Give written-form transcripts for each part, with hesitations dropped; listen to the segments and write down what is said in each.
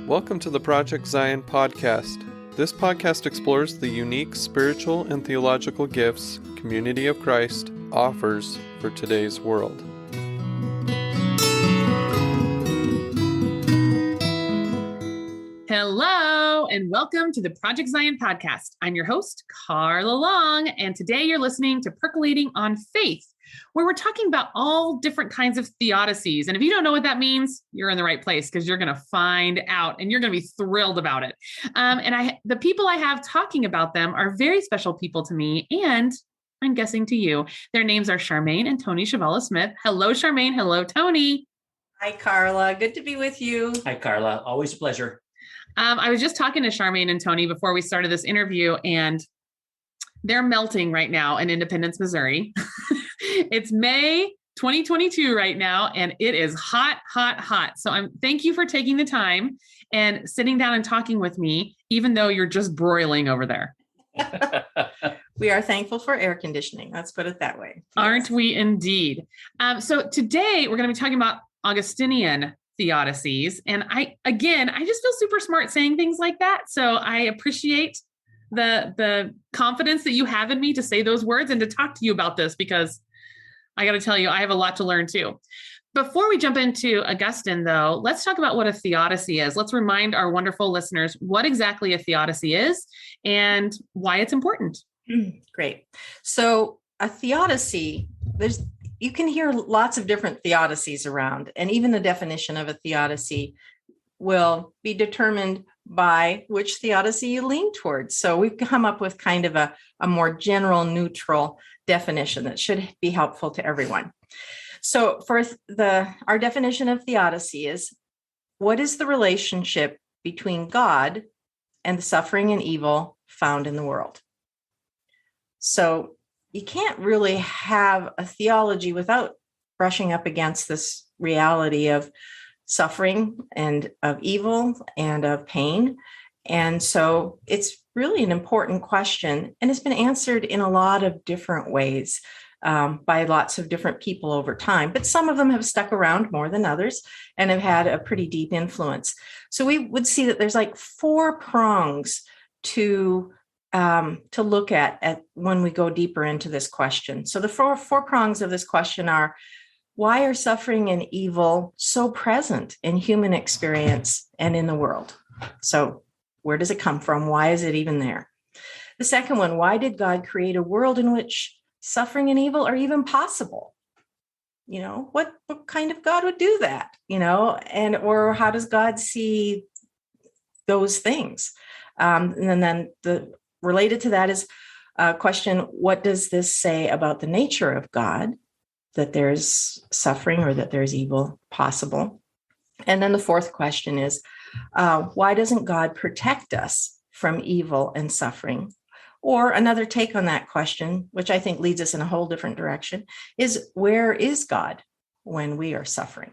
Welcome to the Project Zion podcast. This podcast explores the unique spiritual and theological gifts Community of Christ offers for today's world. Hello, and welcome to the Project Zion podcast. I'm your host, Carla Long, and today you're listening to Percolating on Faith, where we're talking about all different kinds of theodicies. And if you don't know what that means, you're in the right place because you're going to find out and you're going to be thrilled about it. The people I have talking about them are very special people to me, and I'm guessing to you. Their names are Charmaine and Tony Chvala-Smith. Hello, Charmaine. Hello, Tony. Hi, Carla. Good to be with you. Hi, Carla. Always a pleasure. I was just talking to Charmaine and Tony before we started this interview, and they're melting right now in Independence, Missouri. It's May 2022 right now, and it is hot, hot, hot. So thank you for taking the time and sitting down and talking with me, even though you're just broiling over there. We are thankful for air conditioning. Let's put it that way. Aren't we indeed? So today we're going to be talking about Augustinian theodicies. And I just feel super smart saying things like that. So I appreciate the confidence that you have in me to say those words and to talk to you about this, because I got to tell you, I have a lot to learn too. Before we jump into Augustine, though, let's talk about what a theodicy is. Let's remind our wonderful listeners what exactly a theodicy is and why it's important. Great. So a theodicy, you can hear lots of different theodicies around, and even the definition of a theodicy will be determined by which theodicy you lean towards. So we've come up with kind of a more general, neutral definition that should be helpful to everyone. So for our definition of theodicy is, what is the relationship between God and the suffering and evil found in the world? So you can't really have a theology without brushing up against this reality of suffering and of evil and of pain. And so it's really an important question, and it's been answered in a lot of different ways by lots of different people over time, but some of them have stuck around more than others and have had a pretty deep influence. So we would see that there's like four prongs to look at when we go deeper into this question. So the four prongs of this question are: why are suffering and evil so present in human experience and in the world? So where does it come from? Why is it even there? The second one: why did God create a world in which suffering and evil are even possible? You know, what kind of God would do that? You know, or how does God see those things? And then related to that is a question: what does this say about the nature of God, that there's suffering or that there's evil possible? And then the fourth question is, why doesn't God protect us from evil and suffering? Or another take on that question, which I think leads us in a whole different direction, is, where is God when we are suffering?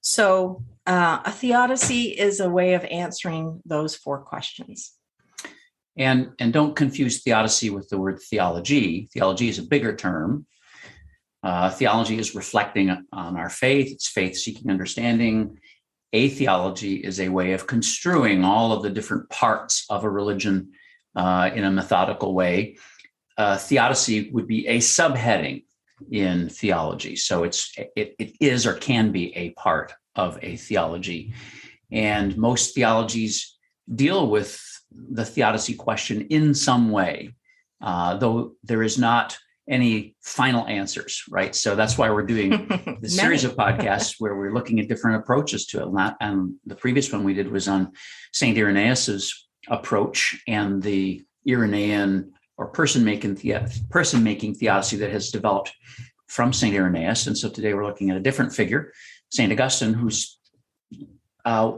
So a theodicy is a way of answering those four questions. And don't confuse theodicy with the word theology. Theology is a bigger term. Theology is reflecting on our faith. It's faith-seeking understanding. A theology is a way of construing all of the different parts of a religion in a methodical way. Theodicy would be a subheading in theology. So it is or can be a part of a theology. And most theologies deal with the theodicy question in some way, though there is not any final answers, right? So that's why we're doing this series of podcasts where we're looking at different approaches to it. And the previous one we did was on St. Irenaeus's approach and the Irenaean or person-making theodicy that has developed from St. Irenaeus. And so today we're looking at a different figure, St. Augustine, who's a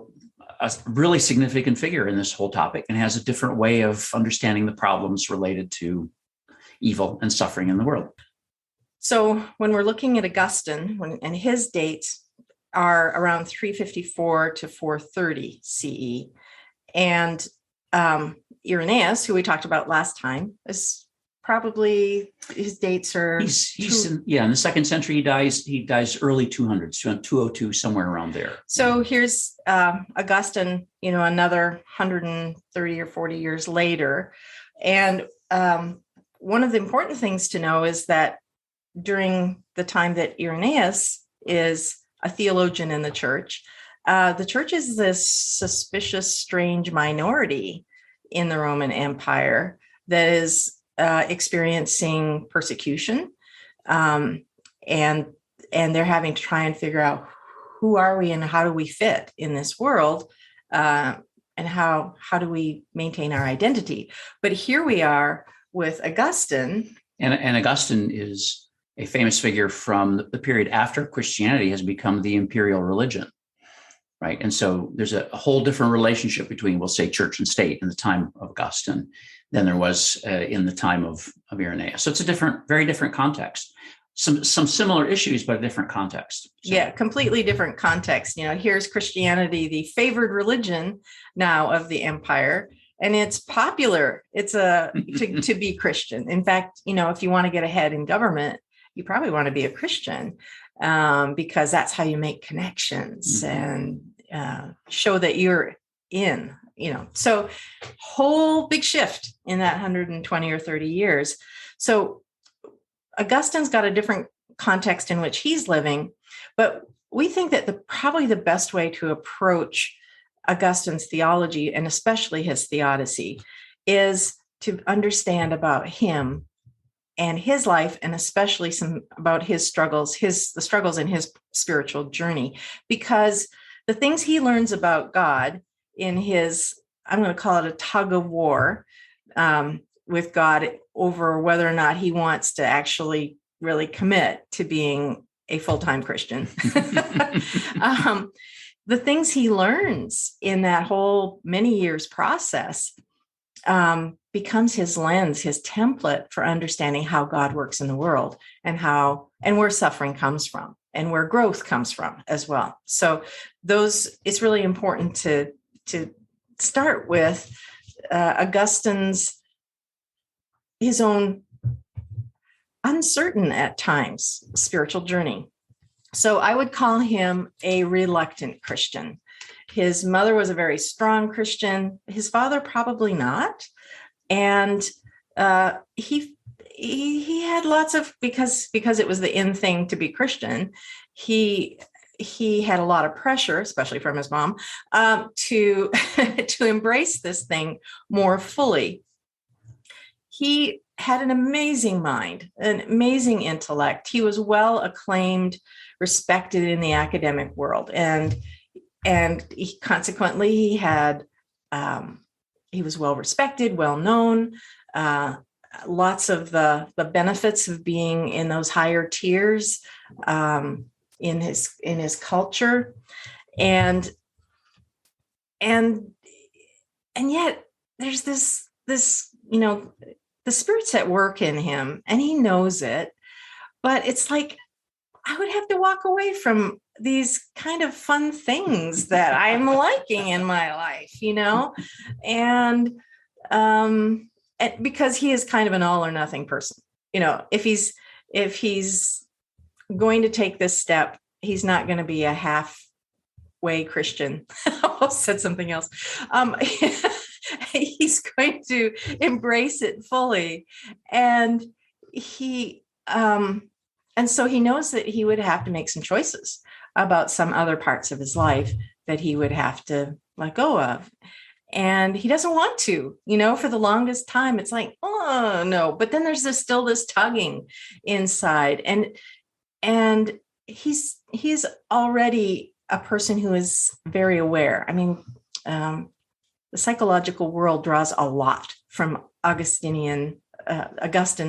really significant figure in this whole topic and has a different way of understanding the problems related to evil and suffering in the world. So when we're looking at Augustine, and his dates are around 354 to 430 CE, and Irenaeus, who we talked about last time, is probably his dates are. He's in the second century. He dies early 200s, 202, somewhere around there. So here's Augustine, another 130 or 40 years later. And one of the important things to know is that during the time that Irenaeus is a theologian in the church is this suspicious, strange minority in the Roman Empire that is experiencing persecution, and they're having to try and figure out who are we and how do we fit in this world, and how do we maintain our identity. But here we are with Augustine, and Augustine is a famous figure from the period after Christianity has become the imperial religion, right? And so there's a whole different relationship between, we'll say, church and state in the time of Augustine than there was in the time of Irenaeus. So it's a very different context. Some similar issues, but a different context. So. Yeah, completely different context. Here's Christianity, the favored religion now of the empire, and it's popular. It's to be Christian. In fact, if you want to get ahead in government, you probably want to be a Christian, because that's how you make connections and show that you're in. So whole big shift in that 120 or 30 years. So Augustine's got a different context in which he's living, but we think that probably the best way to approach Augustine's theology, and especially his Theodicy, is to understand about him and his life, and especially some about his struggles, the struggles in his spiritual journey, because the things he learns about God in his, I'm going to call it a tug of war with God over whether or not he wants to actually really commit to being a full-time Christian. The things he learns in that whole many years process becomes his lens, his template for understanding how God works in the world, and where suffering comes from and where growth comes from as well. So it's really important to start with Augustine's, his own uncertain at times spiritual journey. So I would call him a reluctant Christian. His mother was a very strong Christian. His father probably not. And he had lots of, because it was the in thing to be Christian, he had a lot of pressure, especially from his mom, to embrace this thing more fully. He had an amazing mind, an amazing intellect. He was well acclaimed, respected in the academic world, and consequently he had he was well respected, well known. Lots of the benefits of being in those higher tiers in his culture, and yet there's this the Spirit's at work in him, and he knows it, but it's like I would have to walk away from these kind of fun things that I'm liking in my life, and because he is kind of an all or nothing person. If he's going to take this step, he's not going to be a halfway Christian. I almost said something else. He's going to embrace it fully, and so he knows that he would have to make some choices about some other parts of his life that he would have to let go of. And he doesn't want to, for the longest time. It's like, oh no. But then there's still this tugging inside. And he's already a person who is very aware. I mean, the psychological world draws a lot from Augustine's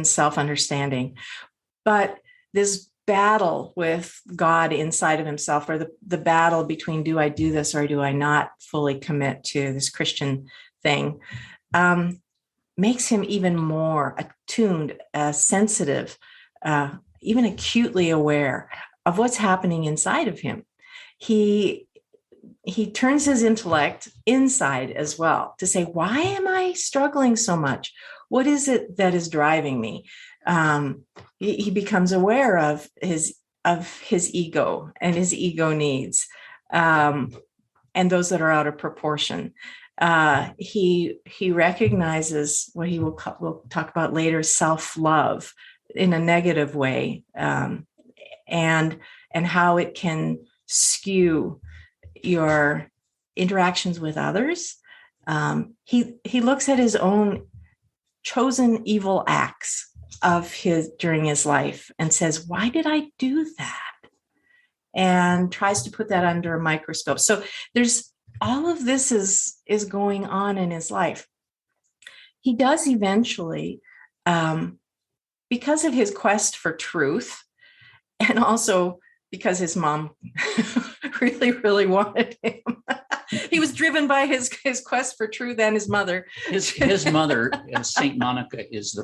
self-understanding. But this battle with God inside of himself, or the battle between do I do this or do I not fully commit to this Christian thing, makes him even more attuned, sensitive, even acutely aware of what's happening inside of him. He turns his intellect inside as well to say, why am I struggling so much? What is it that is driving me? He becomes aware of his ego and his ego needs, and those that are out of proportion. He recognizes what we'll talk about later, self-love in a negative way, and how it can skew your interactions with others. He looks at his own chosen evil acts during his life and says, why did I do that? And tries to put that under a microscope. So there's all of this is going on in his life. He does eventually, because of his quest for truth, and also because his mom really, really wanted him. He was driven by his quest for truth, and his mother. His mother, Saint Monica,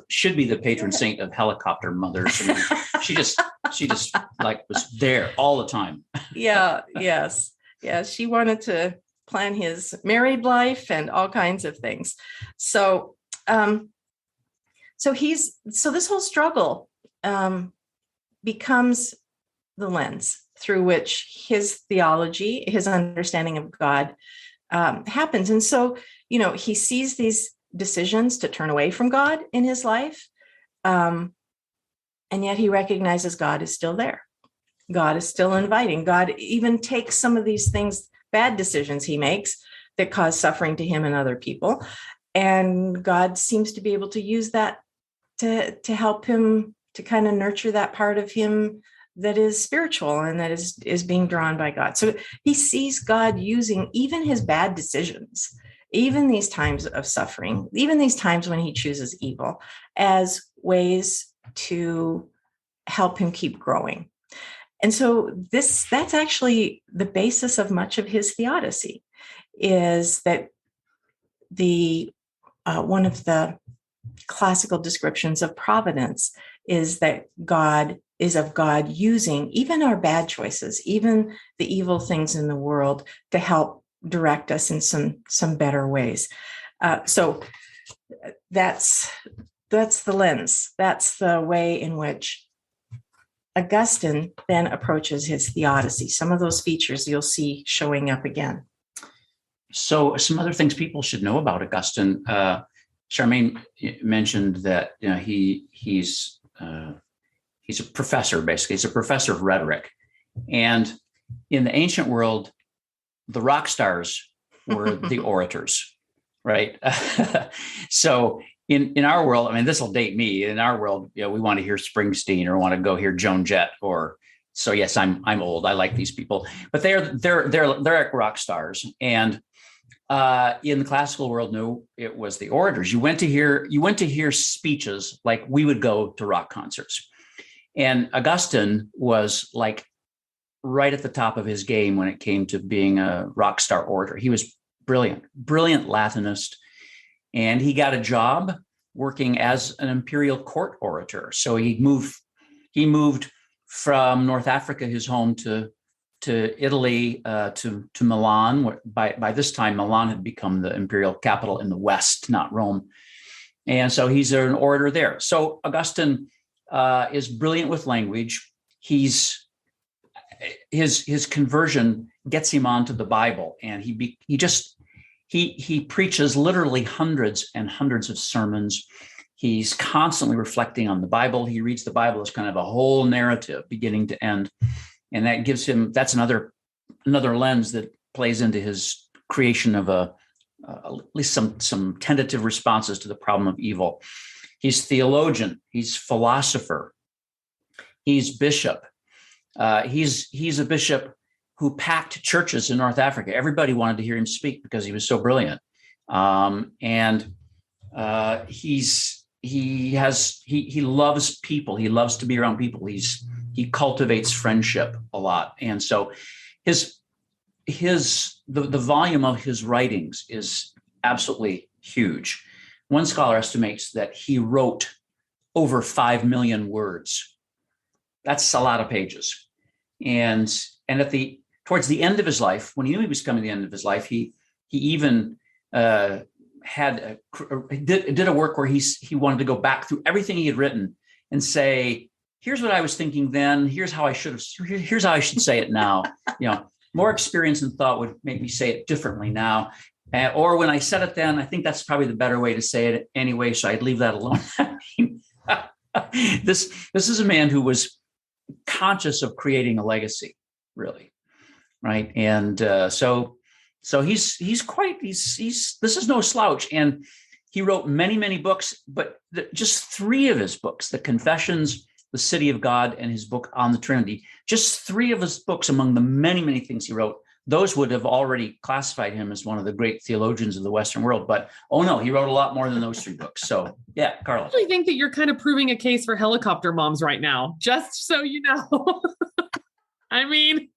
should be the patron saint of helicopter mothers. I mean, she just like was there all the time. Yes. She wanted to plan his married life and all kinds of things. So this whole struggle becomes the lens through which his theology, his understanding of God happens. And so, he sees these decisions to turn away from God in his life. And yet he recognizes God is still there. God is still inviting. God even takes some of these things, bad decisions he makes that cause suffering to him and other people. And God seems to be able to use that to help him to kind of nurture that part of him that is spiritual and that is being drawn by God. So he sees God using even his bad decisions, even these times of suffering, even these times when he chooses evil, as ways to help him keep growing. And so that's actually the basis of much of his theodicy, is that one of the classical descriptions of providence is that God is of God using even our bad choices, even the evil things in the world, to help direct us in some better ways. So that's the lens. That's the way in which Augustine then approaches his theodicy. Some of those features you'll see showing up again. So some other things people should know about Augustine. Charmaine mentioned that he's a professor, basically. He's a professor of rhetoric. And in the ancient world, the rock stars were the orators, right? So in our world, I mean, this will date me. In our world, we want to hear Springsteen or want to go hear Joan Jett. So yes, I'm old. I like these people, but they're rock stars. And in the classical world, no, it was the orators. You went to hear speeches like we would go to rock concerts. And Augustine was like right at the top of his game when it came to being a rock star orator. He was brilliant Latinist, and he got a job working as an imperial court orator. So he moved from North Africa, his home, to Italy, to Milan. By this time, Milan had become the imperial capital in the West, not Rome. And so he's an orator there. So Augustine is brilliant with language. His conversion gets him onto the Bible, and he preaches literally hundreds and hundreds of sermons. He's constantly reflecting on the Bible. He reads the Bible as kind of a whole narrative, beginning to end, and that gives him another lens that plays into his creation of at least some tentative responses to the problem of evil. He's theologian. He's philosopher. He's bishop. He's a bishop who packed churches in North Africa. Everybody wanted to hear him speak because he was so brilliant. He loves people. He loves to be around people. He cultivates friendship a lot, and so the volume of his writings is absolutely huge. One scholar estimates that he wrote over 5 million words. That's a lot of pages. And towards the end of his life, when he knew he was coming to the end of his life, he even did a work where he wanted to go back through everything he had written and say, here's what I was thinking then. Here's how I should say it now. More experience and thought would make me say it differently now. Or when I said it then, I think that's probably the better way to say it anyway. So I'd leave that alone. This is a man who was conscious of creating a legacy, really, right? And so this is no slouch. And he wrote many, many books, but just 3 of his books, the Confessions, the City of God, and his book on the Trinity, just 3 of his books among the many, many things he wrote, those would have already classified him as one of the great theologians of the Western world. But, oh no, he wrote a lot more than those 3 books. So yeah, Carla. I actually think that you're kind of proving a case for helicopter moms right now, just so you know. I mean,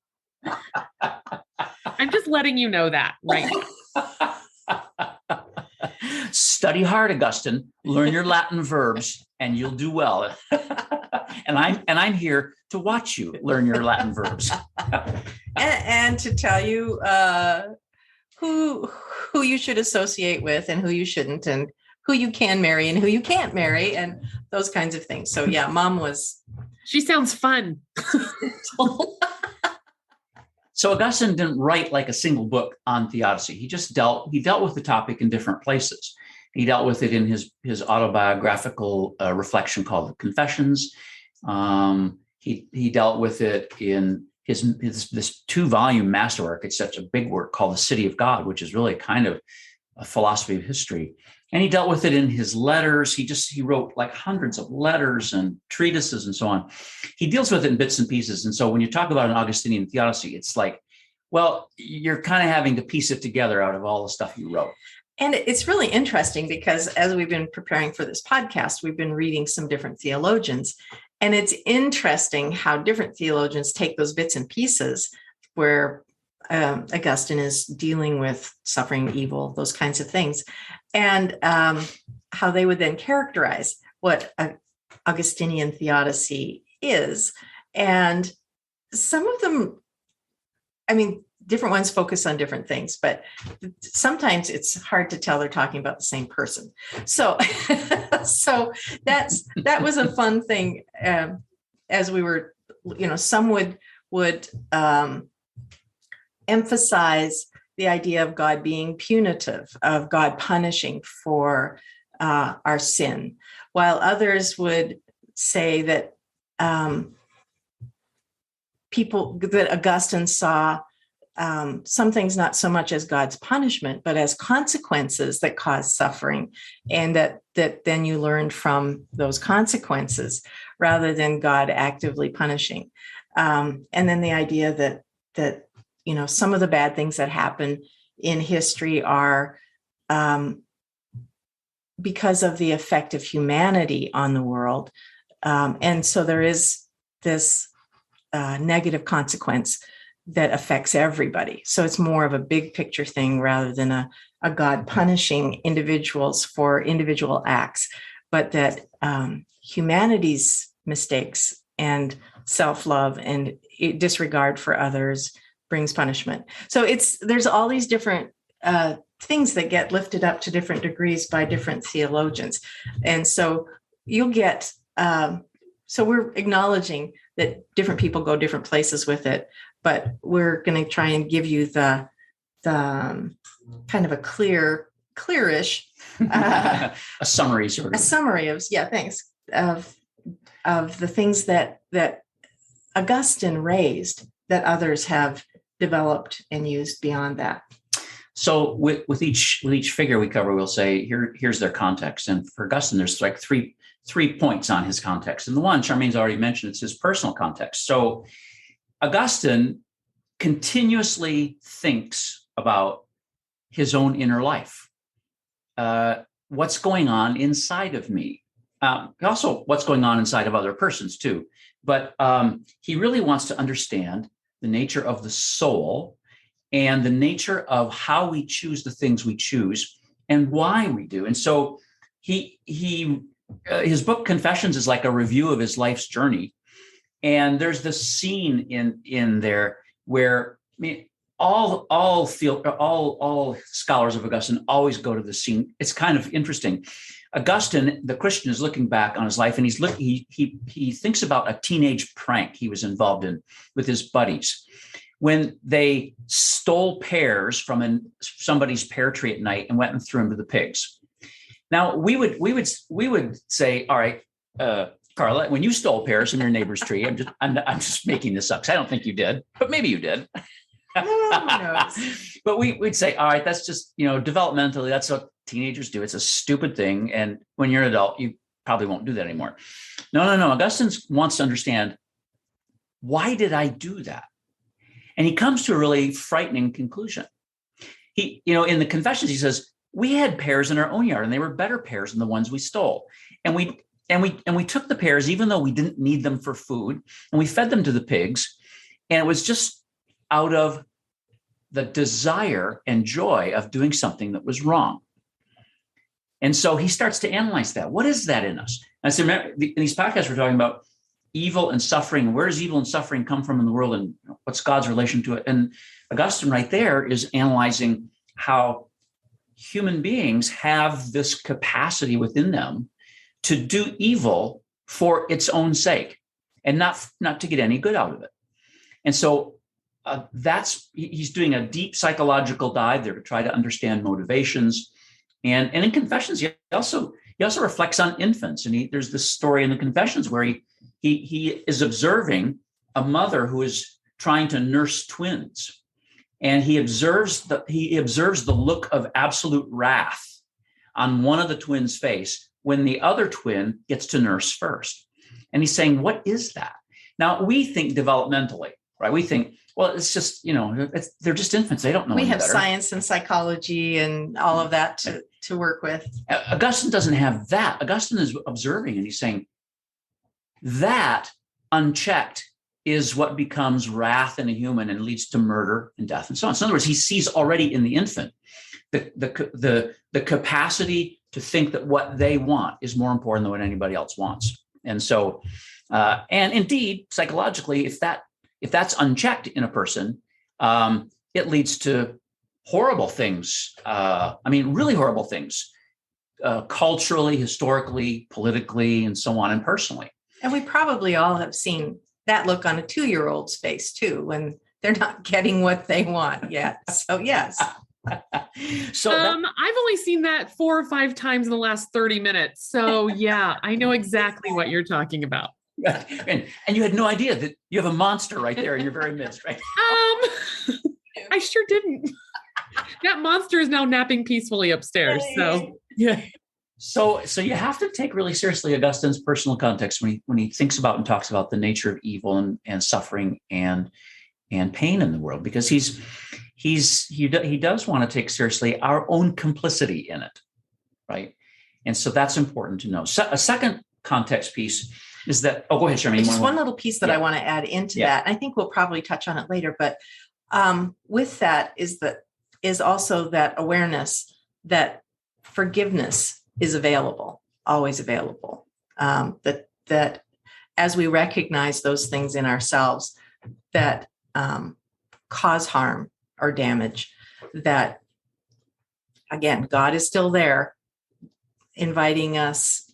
I'm just letting you know that right now. Study hard, Augustine. Learn your Latin verbs, and you'll do well. And I'm here to watch you learn your Latin verbs. and to tell you who you should associate with and who you shouldn't, and who you can marry and who you can't marry, and those kinds of things. So yeah, Mom was. She sounds fun. So Augustine didn't write like a single book on theodicy. He dealt with the topic in different places. He dealt with it in his autobiographical reflection called the Confessions. He dealt with it in this 2-volume masterwork. It's such a big work called The City of God, which is really kind of a philosophy of history. And he dealt with it in his letters. He wrote like hundreds of letters and treatises and so on. He deals with it in bits and pieces. And so when you talk about an Augustinian theodicy, it's like, well, you're kind of having to piece it together out of all the stuff you wrote. And it's really interesting because as we've been preparing for this podcast, we've been reading some different theologians. And it's interesting how different theologians take those bits and pieces where Augustine is dealing with suffering, evil, those kinds of things, and how they would then characterize what Augustinian theodicy is. And some of them, I mean, different ones focus on different things, but sometimes it's hard to tell they're talking about the same person. So that was a fun thing. As we were, some would emphasize the idea of God being punitive, of God punishing for our sin, while others would say that that Augustine saw some things not so much as God's punishment, but as consequences that cause suffering, and that then you learn from those consequences rather than God actively punishing. And then the idea that some of the bad things that happen in history are because of the effect of humanity on the world. And so there is this negative consequence that affects everybody. So it's more of a big picture thing rather than a God punishing individuals for individual acts, but that humanity's mistakes and self-love and disregard for others brings punishment. So there's all these different things that get lifted up to different degrees by different theologians. And so you'll get, so we're acknowledging that different people go different places with it, but we're going to try and give you the kind of a clearish a summary sort of. A summary of, thanks, of the things that Augustine raised that others have developed and used beyond that. So with each figure we cover, we'll say here's their context. And for Augustine, there's like three points on his context. And the one Charmaine's already mentioned, it's his personal context. So Augustine continuously thinks about his own inner life. What's going on inside of me? Also, what's going on inside of other persons too. But he really wants to understand the nature of the soul and the nature of how we choose the things we choose and why we do. And so his book Confessions is like a review of his life's journey. And there's this scene in there where all scholars of Augustine always go to the scene. It's kind of interesting. Augustine, the Christian, is looking back on his life, and he thinks about a teenage prank he was involved in with his buddies when they stole pears from somebody's pear tree at night and went and threw them to the pigs. Now we would say, all right, Carla, when you stole pears from your neighbor's tree, I'm just making this up because I don't think you did, but maybe you did. But we'd say, all right, that's just, developmentally, that's what teenagers do. It's a stupid thing. And when you're an adult, you probably won't do that anymore. No. Augustine wants to understand, why did I do that? And he comes to a really frightening conclusion. He, in the Confessions, he says, we had pears in our own yard and they were better pears than the ones we stole. And we took the pears, even though we didn't need them for food, and we fed them to the pigs. And it was just out of the desire and joy of doing something that was wrong. And so he starts to analyze that. What is that in us? And so remember, in these podcasts, we're talking about evil and suffering. Where does evil and suffering come from in the world, and what's God's relation to it? And Augustine right there is analyzing how human beings have this capacity within them to do evil for its own sake and not to get any good out of it. And so he's doing a deep psychological dive there to try to understand motivations. And in Confessions, he also reflects on infants. And there's this story in the Confessions where he is observing a mother who is trying to nurse twins. And he observes the look of absolute wrath on one of the twins' face when the other twin gets to nurse first. And he's saying, what is that? Now, we think developmentally, right? We think, well, it's just, they're just infants. They don't know. We have better. Science and psychology and all of that to work with. Augustine doesn't have that. Augustine is observing, and he's saying that unchecked is what becomes wrath in a human and leads to murder and death and so on. So in other words, he sees already in the infant the capacity to think that what they want is more important than what anybody else wants. And so, and indeed, psychologically, if that's unchecked in a person, it leads to horrible things. Really horrible things, culturally, historically, politically, and so on, and personally. And we probably all have seen that look on a 2-year-old's face too, when they're not getting what they want yet. So yes. I've only seen that 4 or 5 times in the last 30 minutes. So yeah, I know exactly what you're talking about. And you had no idea that you have a monster right there in your very midst, right? I sure didn't. That monster is now napping peacefully upstairs. So yeah. So you have to take really seriously Augustine's personal context when he thinks about and talks about the nature of evil and suffering and pain in the world, because he does want to take seriously our own complicity in it, right? And so that's important to know. So a second context piece is that, go ahead, Charmaine. Just one little piece that I want to add into that. I think we'll probably touch on it later, but with that is also that awareness that forgiveness is available, always available. That as we recognize those things in ourselves that cause harm or damage, that again, God is still there, inviting us,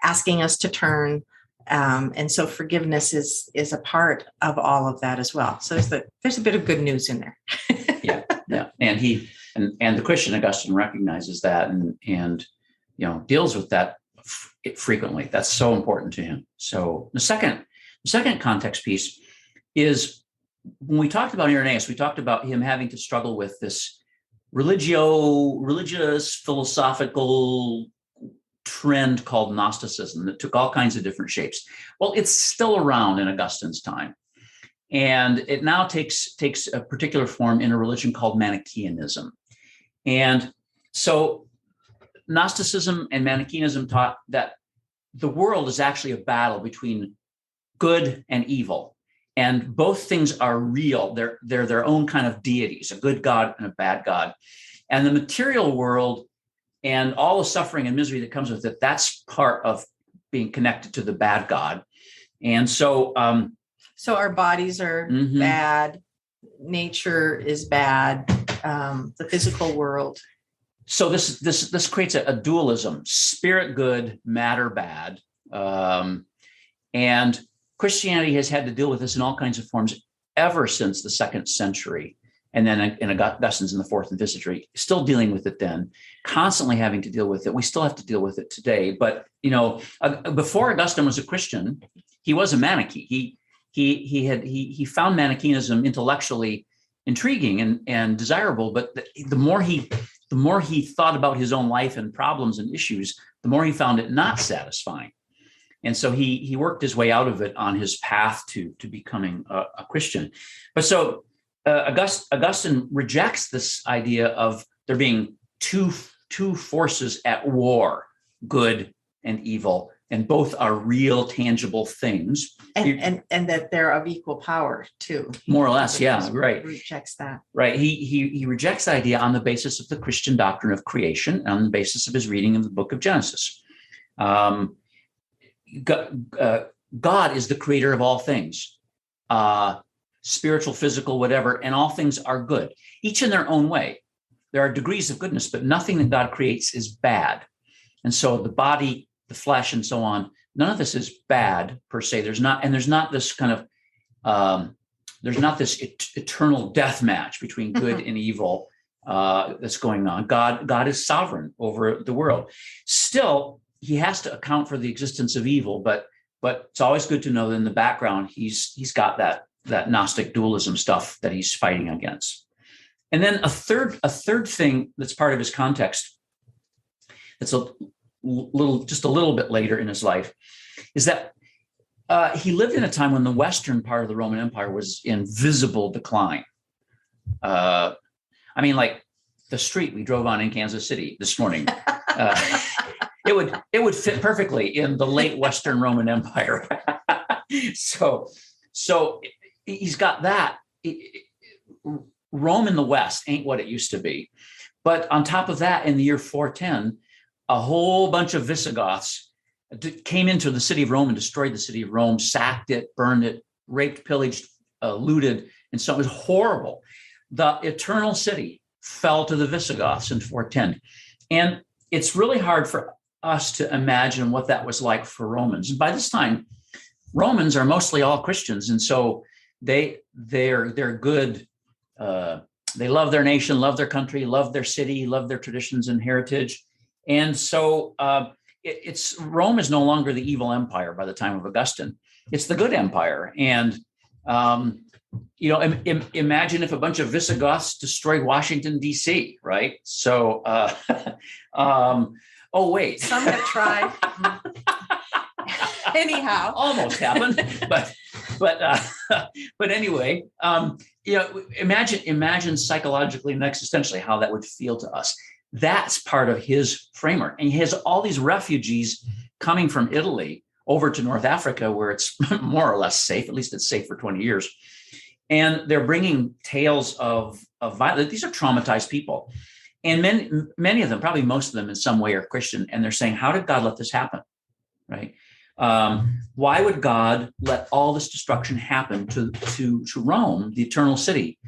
asking us to turn. And so forgiveness is a part of all of that as well. So there's a bit of good news in there. Yeah. And the Christian Augustine recognizes that and deals with that frequently. That's so important to him. So the second context piece is when we talked about Irenaeus, we talked about him having to struggle with this religious, philosophical trend called Gnosticism that took all kinds of different shapes. Well, it's still around in Augustine's time. And it now takes a particular form in a religion called Manichaeanism. And so Gnosticism and Manichaeanism taught that the world is actually a battle between good and evil. And both things are real. They're their own kind of deities, a good God and a bad God. And the material world and all the suffering and misery that comes with it, that's part of being connected to the bad God. And so our bodies are bad, nature is bad, the physical world. So this creates a dualism: spirit good, matter bad, and Christianity has had to deal with this in all kinds of forms ever since the 2nd century, and then in Augustine's in the 4th and 5th century, still dealing with it then, constantly having to deal with it. We still have to deal with it today. But before Augustine was a Christian, he was a Manichae. He found Manichaeism intellectually intriguing and desirable, but the more he thought about his own life and problems and issues, the more he found it not satisfying. And so he worked his way out of it on his path to becoming a Christian. But so Augustine rejects this idea of there being two forces at war, good and evil, and both are real, tangible things. And that they're of equal power too. More or less, yeah, right. Rejects that. Right. He rejects the idea on the basis of the Christian doctrine of creation, on the basis of his reading of the book of Genesis. God is the creator of all things, spiritual, physical, whatever, and all things are good, each in their own way. There are degrees of goodness, but nothing that God creates is bad. And so the body, the flesh, and so on, none of this is bad per se. There's not this kind of, there's not this eternal death match between good and evil that's going on. God is sovereign over the world. Still, he has to account for the existence of evil, but it's always good to know that in the background, he's got that Gnostic dualism stuff that he's fighting against. And then a third thing that's part of his context, that's just a little bit later in his life, is that he lived in a time when the western part of the Roman Empire was in visible decline. I mean, like the street we drove on in Kansas City this morning, it would fit perfectly in the late Western Roman Empire. So he's got that. Rome in the West ain't what it used to be. But on top of that, in the year 410, a whole bunch of Visigoths came into the city of Rome and destroyed the city of Rome, sacked it, burned it, raped, pillaged, looted. And so it was horrible. The eternal city fell to the Visigoths in 410. And it's really hard for us to imagine what that was like for Romans. And by this time, Romans are mostly all Christians. And so they're good. They love their nation, love their country, love their city, love their traditions and heritage. And so Rome is no longer the evil empire by the time of Augustine. It's the good empire. And, imagine if a bunch of Visigoths destroyed Washington, D.C., right? So, wait. Some have tried. Anyhow. Almost happened. But anyway, imagine psychologically and existentially how that would feel to us. That's part of his framework. And he has all these refugees coming from Italy over to North Africa, where it's more or less safe. At least it's safe for 20 years. And they're bringing tales of violence. These are traumatized people. And many of them, probably most of them in some way, are Christian. And they're saying, how did God let this happen? Right? Why would God let all this destruction happen to Rome, the eternal city?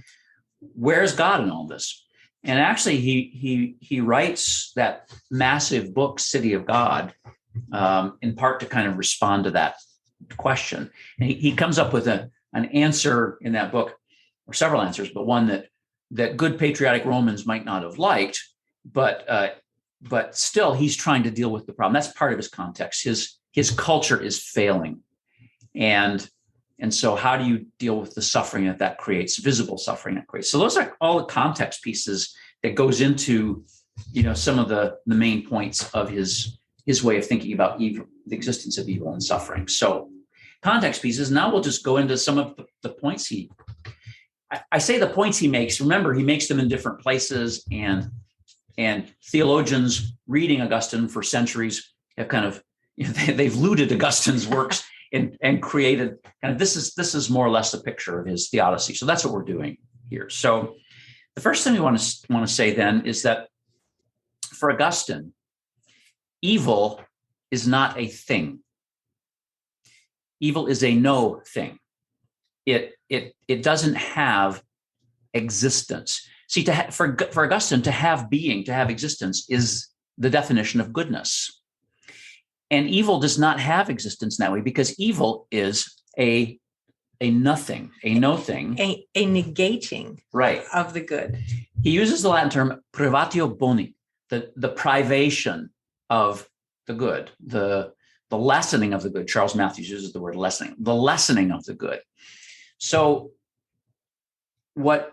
Where's God in all this? And actually, he writes that massive book, City of God, in part to kind of respond to that question. And he comes up with an answer in that book, or several answers, but one that good patriotic Romans might not have liked, but still he's trying to deal with the problem. That's part of his context. His culture is failing. And so how do you deal with the suffering that creates, visible suffering that creates? So those are all the context pieces that goes into, some of the main points of his way of thinking about evil, the existence of evil and suffering. So context pieces. Now we'll just go into some of the points I say the points he makes. Remember, he makes them in different places, and theologians reading Augustine for centuries have kind of, they've looted Augustine's works and created kind of, this is more or less a picture of his theodicy. So that's what we're doing here. So the first thing we want to say then is that for Augustine, evil is not a thing. Evil is a no thing. It doesn't have existence. See, for Augustine, to have being, to have existence is the definition of goodness. And evil does not have existence in that way, because evil is a nothing, a no thing. A negating of the good. He uses the Latin term privatio boni, the privation of the good, the lessening of the good. Charles Matthews uses the word lessening, the lessening of the good. So when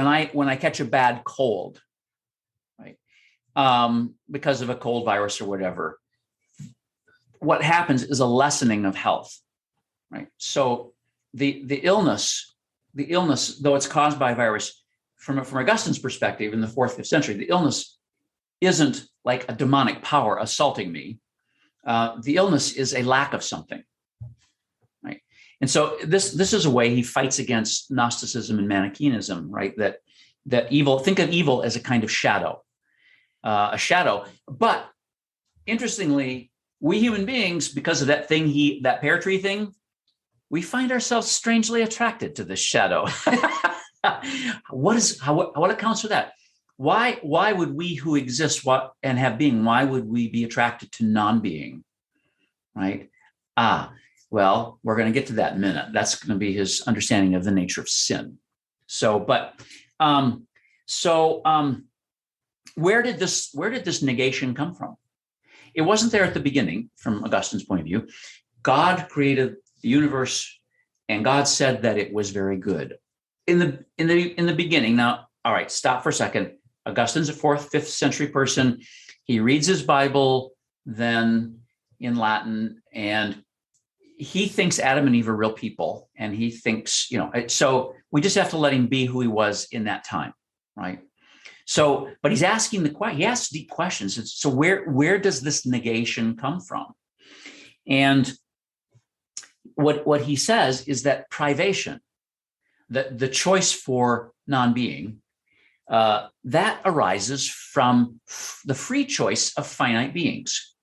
I catch a bad cold, right, because of a cold virus or whatever, what happens is a lessening of health, right? So the illness, though it's caused by a virus, from Augustine's perspective in the 4th, 5th century, the illness isn't like a demonic power assaulting me. The illness is a lack of something, right? And so this is a way he fights against Gnosticism and Manichaeism, right? That evil, think of evil as a kind of shadow, But interestingly, we human beings, because of that thing, that pear tree thing, we find ourselves strangely attracted to this shadow. What accounts for that? Why would we who exist and have being, why would we be attracted to non-being, right? Well, we're going to get to that in a minute. That's going to be his understanding of the nature of sin. Where did this negation come from? It wasn't there at the beginning, from Augustine's point of view. God created the universe, and God said that it was very good. In the beginning. Now, all right, stop for a second. Augustine's a 4th, 5th century person. He reads his Bible then in Latin, and he thinks Adam and Eve are real people, and he thinks, so we just have to let him be who he was in that time, right? So, but he's asking he asks deep questions. So where does this negation come from? And what he says is that privation, the choice for non-being, that arises from the free choice of finite beings.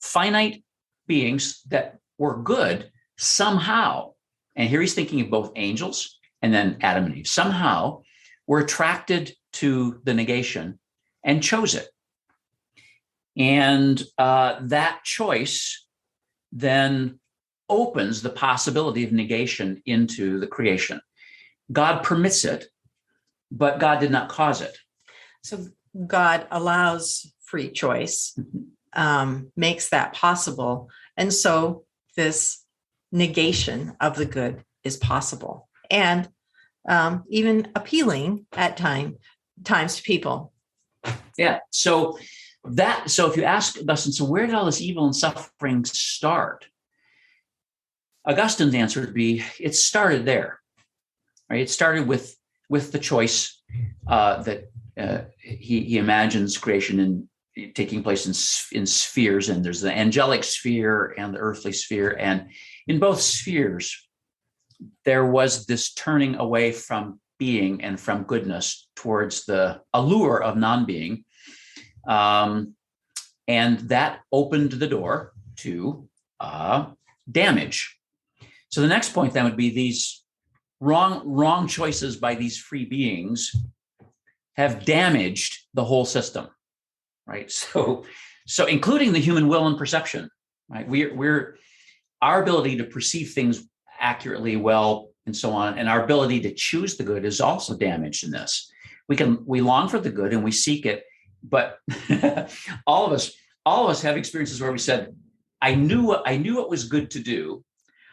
Finite beings that were good somehow, and here he's thinking of both angels and then Adam and Eve, somehow were attracted to the negation and chose it. And that choice then opens the possibility of negation into the creation. God permits it, but God did not cause it. So God allows free choice, makes that possible. And so this negation of the good is possible, and even appealing at times to people. Yeah. So if you ask Augustine, so where did all this evil and suffering start? Augustine's answer would be, it started there, right? It started with the choice that he imagines creation taking place in spheres, and there's the angelic sphere and the earthly sphere, and in both spheres there was this turning away from being and from goodness towards the allure of non-being, and that opened the door to damage. So the next point then would be these wrong choices by these free beings have damaged the whole system, right? So including the human will and perception, right? Our ability to perceive things accurately, well, and so on, and our ability to choose the good is also damaged in this. We long for the good and we seek it, but all of us have experiences where we said, I knew it was good to do,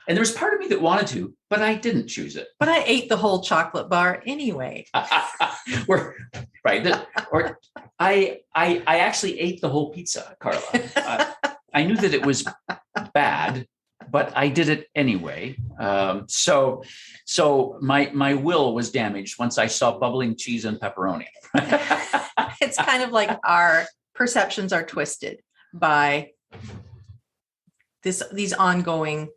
and there was part of me that wanted to, but I didn't choose it. But I ate the whole chocolate bar anyway. Right. Or I actually ate the whole pizza, Carla. I knew that it was bad, but I did it anyway. So my will was damaged once I saw bubbling cheese and pepperoni. It's kind of like our perceptions are twisted by these ongoing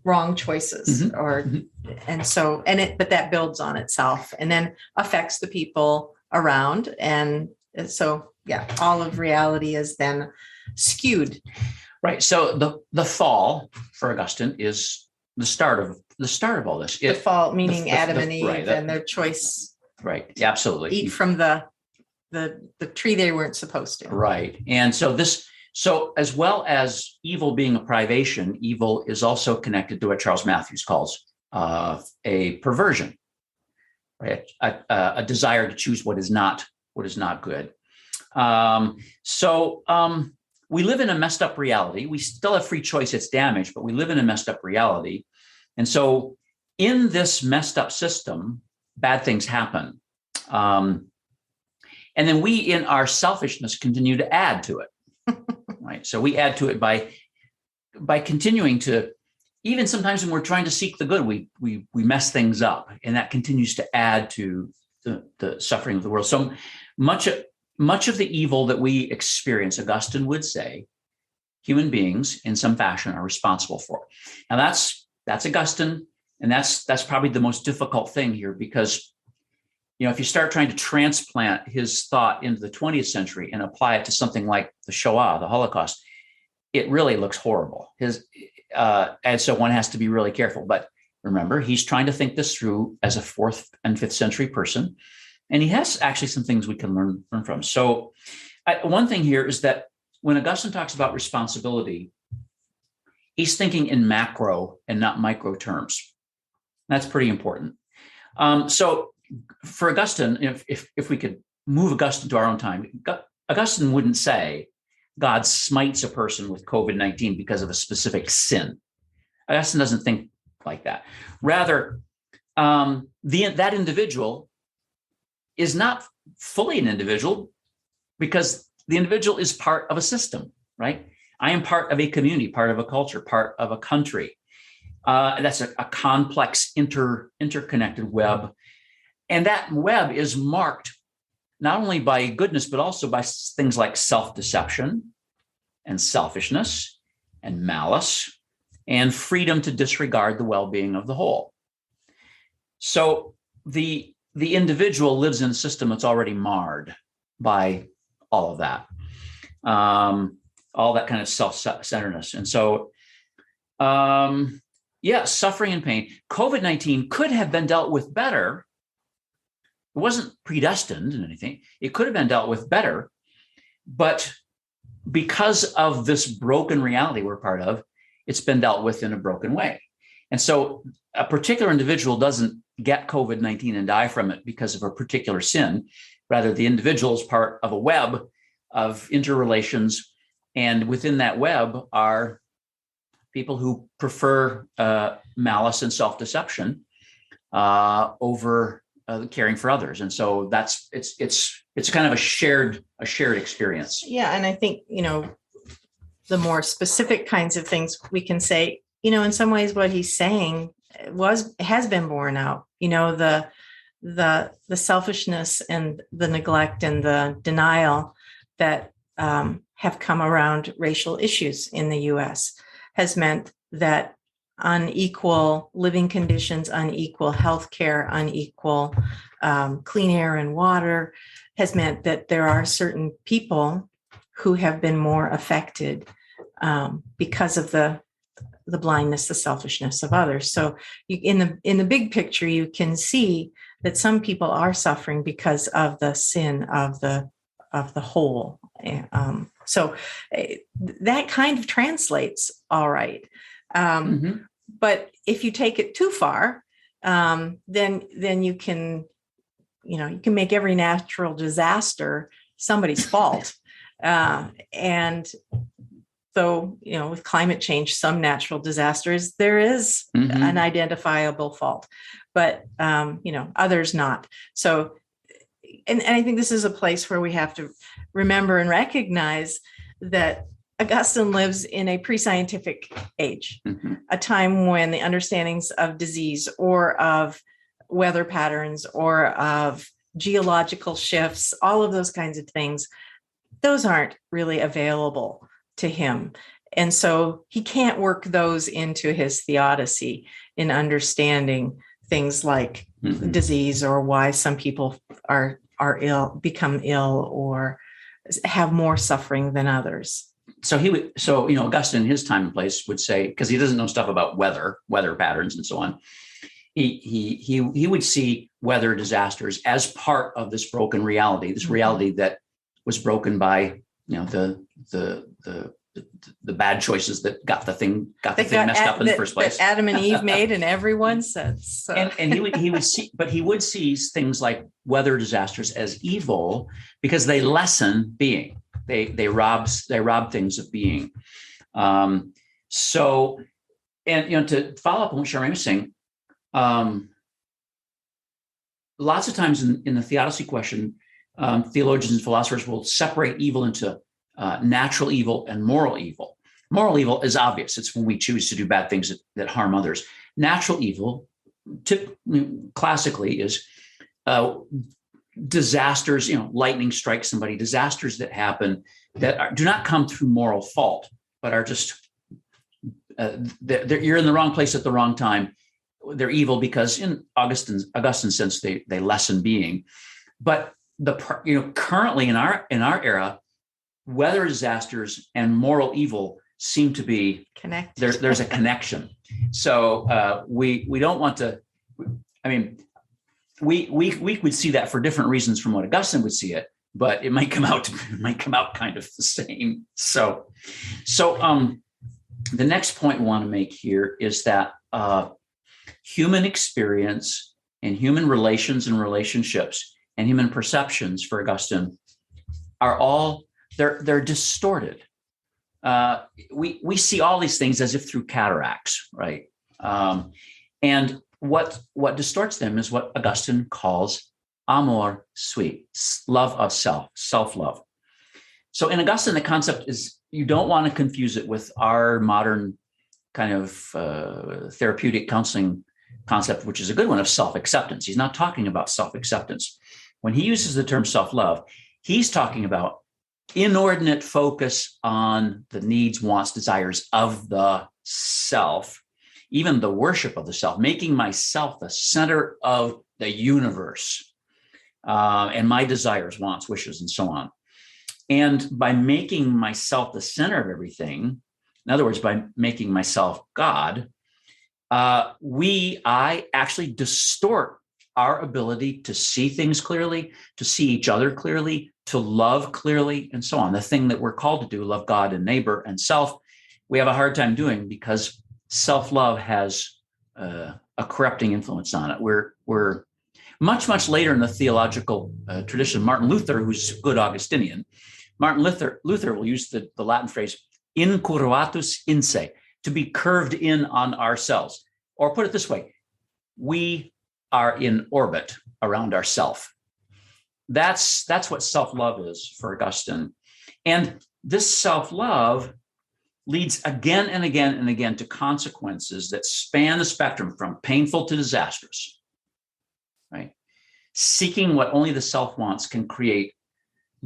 wrong choices, Mm-hmm. but that builds on itself and then affects the people around. And so, yeah, all of reality is then skewed. Right. So the fall for Augustine is the start of the start of all this. The fall, meaning the- Adam the- and Eve right, and their choice. Right. Absolutely. Eat from the tree they weren't supposed to. Right. And so as well as evil being a privation, evil is also connected to what Charles Matthews calls a perversion, right? A desire to choose what is not good. We live in a messed up reality. We still have free choice. It's damaged, but we live in a messed up reality. And so in this messed up system, bad things happen. And then we, in our selfishness, continue to add to it, right? So we add to it by continuing to, even sometimes when we're trying to seek the good, we mess things up, and that continues to add to the suffering of the world. So much of the evil that we experience, Augustine would say, human beings in some fashion are responsible for. Now that's Augustine, and that's probably the most difficult thing here, because if you start trying to transplant his thought into the 20th century and apply it to something like the Shoah, the Holocaust, it really looks horrible. And so one has to be really careful. But remember, he's trying to think this through as a 4th and 5th century person. And he has actually some things we can learn from. So one thing here is that when Augustine talks about responsibility, he's thinking in macro and not micro terms. That's pretty important. So for Augustine, if we could move Augustine to our own time, Augustine wouldn't say God smites a person with COVID-19 because of a specific sin. Augustine doesn't think like that. Rather, that individual is not fully an individual, because the individual is part of a system, right? I am part of a community, part of a culture, part of a country. That's a complex, interconnected web. And that web is marked not only by goodness, but also by things like self-deception and selfishness and malice and freedom to disregard the well-being of the whole. So the individual lives in a system that's already marred by all of that, all that kind of self-centeredness. And so, suffering and pain. COVID-19 could have been dealt with better. It wasn't predestined in anything. It could have been dealt with better, but because of this broken reality we're part of, it's been dealt with in a broken way. And so a particular individual doesn't get COVID-19 and die from it because of a particular sin. Rather, the individual is part of a web of interrelations. And within that web are people who prefer malice and self-deception over caring for others. And so it's kind of a shared experience. Yeah. And I think, the more specific kinds of things we can say, in some ways what he's saying has been borne out, the selfishness and the neglect and the denial that have come around racial issues in the US has meant that unequal living conditions, unequal healthcare, unequal clean air and water has meant that there are certain people who have been more affected because of the blindness, the selfishness of others. So in the big picture, you can see that some people are suffering because of the sin of the whole. So that kind of translates all right. But if you take it too far, then you can make every natural disaster somebody's fault. And so, with climate change, some natural disasters, there is an identifiable fault, but, others not. So, and I think this is a place where we have to remember and recognize that Augustine lives in a pre-scientific age, a time when the understandings of disease or of weather patterns or of geological shifts, all of those kinds of things, those aren't really available to him. And so he can't work those into his theodicy in understanding things like disease or why some people are ill, become ill, or have more suffering than others. Augustine in his time and place would say, because he doesn't know stuff about weather patterns and so on, he would see weather disasters as part of this broken reality, this reality that was broken by the bad choices that got the thing messed up in the first place. That Adam and Eve made, and everyone said so. And he would see things like weather disasters as evil because they lessen being. They rob things of being. To follow up on what Charmaine was saying, lots of times in the theodicy question, theologians and philosophers will separate evil into natural evil and moral evil. Moral evil is obvious. It's when we choose to do bad things that harm others. Natural evil, classically, is disasters. Lightning strikes somebody. Disasters that happen that do not come through moral fault, but are just you're in the wrong place at the wrong time. They're evil because, in Augustine's sense, they lessen being. But currently in our era, weather disasters and moral evil seem to be connected. There's a connection. So we don't want to. I mean, we would see that for different reasons from what Augustine would see it, but it might come out kind of the same. So the next point we want to make here is that human experience and human relations and relationships and human perceptions for Augustine are all they're distorted. We see all these things as if through cataracts, right? And what distorts them is what Augustine calls amor sui, love of self, self-love. So in Augustine, the concept is you don't want to confuse it with our modern kind of therapeutic counseling concept, which is a good one, of self-acceptance. He's not talking about self-acceptance. When he uses the term self-love, he's talking about inordinate focus on the needs, wants, desires of the self, even the worship of the self, making myself the center of the universe, and my desires, wants, wishes, and so on. And by making myself the center of everything, in other words, by making myself God, I actually distort our ability to see things clearly, to see each other clearly, to love clearly, and so on. The thing that we're called to do, love God and neighbor and self, we have a hard time doing because self-love has a corrupting influence on it. We're much later in the theological tradition. Martin Luther, who's a good Augustinian, Martin Luther will use the Latin phrase incurvatus in se, to be curved in on ourselves. Or put it this way, we are in orbit around ourself. That's what self-love is for Augustine. And this self-love leads again and again and again to consequences that span the spectrum from painful to disastrous, right? Seeking what only the self wants can create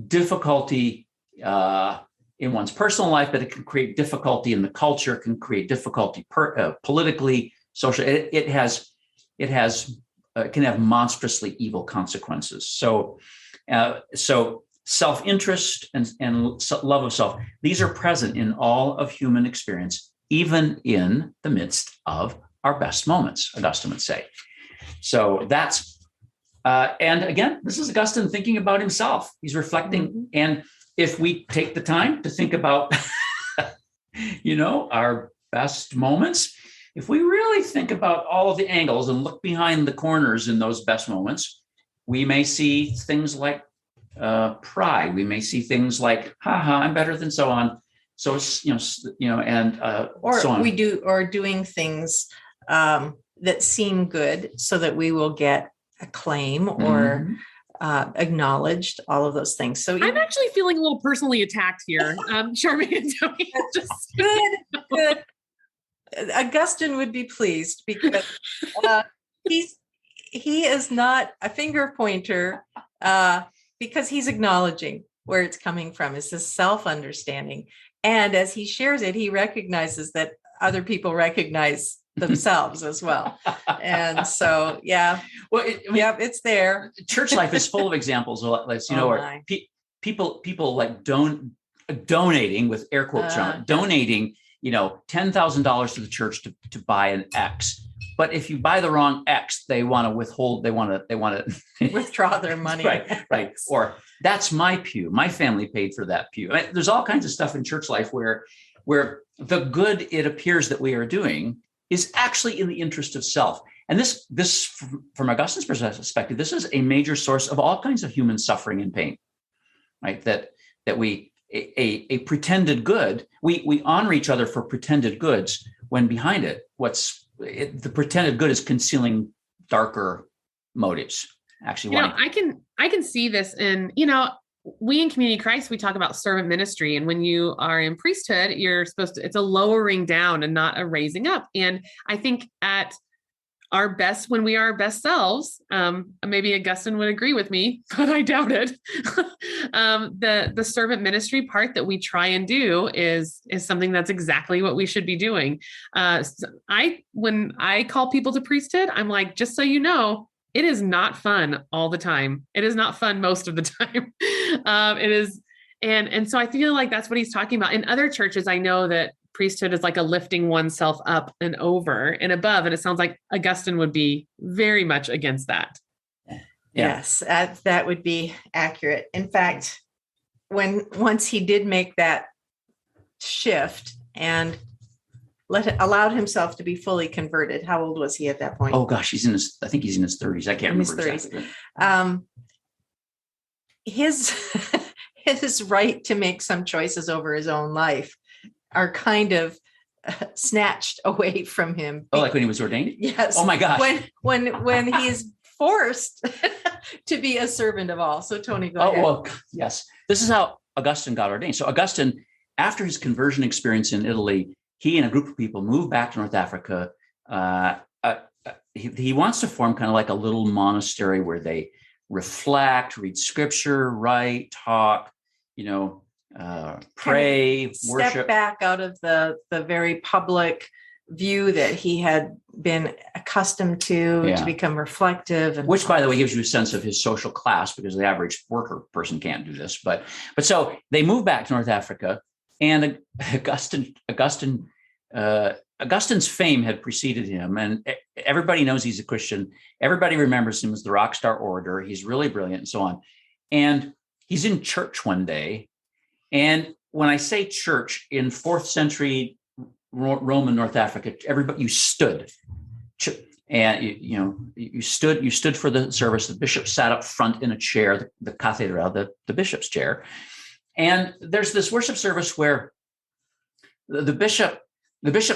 difficulty in one's personal life, but it can create difficulty in the culture, can create difficulty politically, socially. It can have monstrously evil consequences. So self-interest and love of self, these are present in all of human experience, even in the midst of our best moments, Augustine would say. So that's, and again, this is Augustine thinking about himself. He's reflecting. Mm-hmm. And if we take the time to think about, our best moments, if we really think about all of the angles and look behind the corners in those best moments, we may see things like pride. We may see things like, I'm better than so on. So it's, or so on. Doing things that seem good so that we will get acclaim or acknowledged, all of those things. So I'm actually feeling a little personally attacked here. Charmaine, just good. Augustine would be pleased because he is not a finger pointer because he's acknowledging where it's coming from. It's his self-understanding. And as he shares it, he recognizes that other people recognize themselves as well. And so, it's there. Church life is full of examples of, where people like don't donating, with air quotes on, donating, $10,000 to the church to buy an X. But if you buy the wrong X, they want to withhold, they want to withdraw their money. Right. Or that's my pew. My family paid for that pew. I mean, there's all kinds of stuff in church life where the good it appears that we are doing is actually in the interest of self. And this from Augustine's perspective, this is a major source of all kinds of human suffering and pain, right? That we, a pretended good, we honor each other for pretended goods when behind it, the pretended good is concealing darker motives. Actually, I can see this in, we in Community Christ, we talk about servant ministry. And when you are in priesthood, you're supposed to, it's a lowering down and not a raising up. And I think at our best, when we are our best selves, maybe Augustine would agree with me, but I doubt it. The servant ministry part that we try and do is something that's exactly what we should be doing. When I call people to priesthood, I'm like, just so you know, it is not fun all the time. It is not fun most of the time. It is. And so I feel like that's what he's talking about. In other churches, I know that priesthood is like a lifting oneself up and over and above. And it sounds like Augustine would be very much against that. Yeah. Yes, that would be accurate. In fact, once he did make that shift and allowed himself to be fully converted. How old was he at that point? Oh gosh, I think he's in his 30s. I can't remember exactly. His right to make some choices over his own life are kind of snatched away from him. Oh, like when he was ordained? Yes. Oh my gosh. When he's forced to be a servant of all. So Tony, go ahead. Well, yes. This is how Augustine got ordained. So Augustine, after his conversion experience in Italy, he and a group of people moved back to North Africa. He wants to form kind of like a little monastery where they reflect, read scripture, write, talk, pray, worship. Step back out of the very public view that he had been accustomed to become reflective. Which, by the way, gives you a sense of his social class, because the average worker person can't do this. But so they moved back to North Africa, and Augustine's fame had preceded him, and everybody knows he's a Christian. Everybody remembers him as the rock star orator. He's really brilliant and so on. And he's in church one day. And when I say church, in 4th century Roman North Africa, everybody, you stood. And you stood for the service. The bishop sat up front in a chair, the cathedral, the bishop's chair. And there's this worship service where the bishop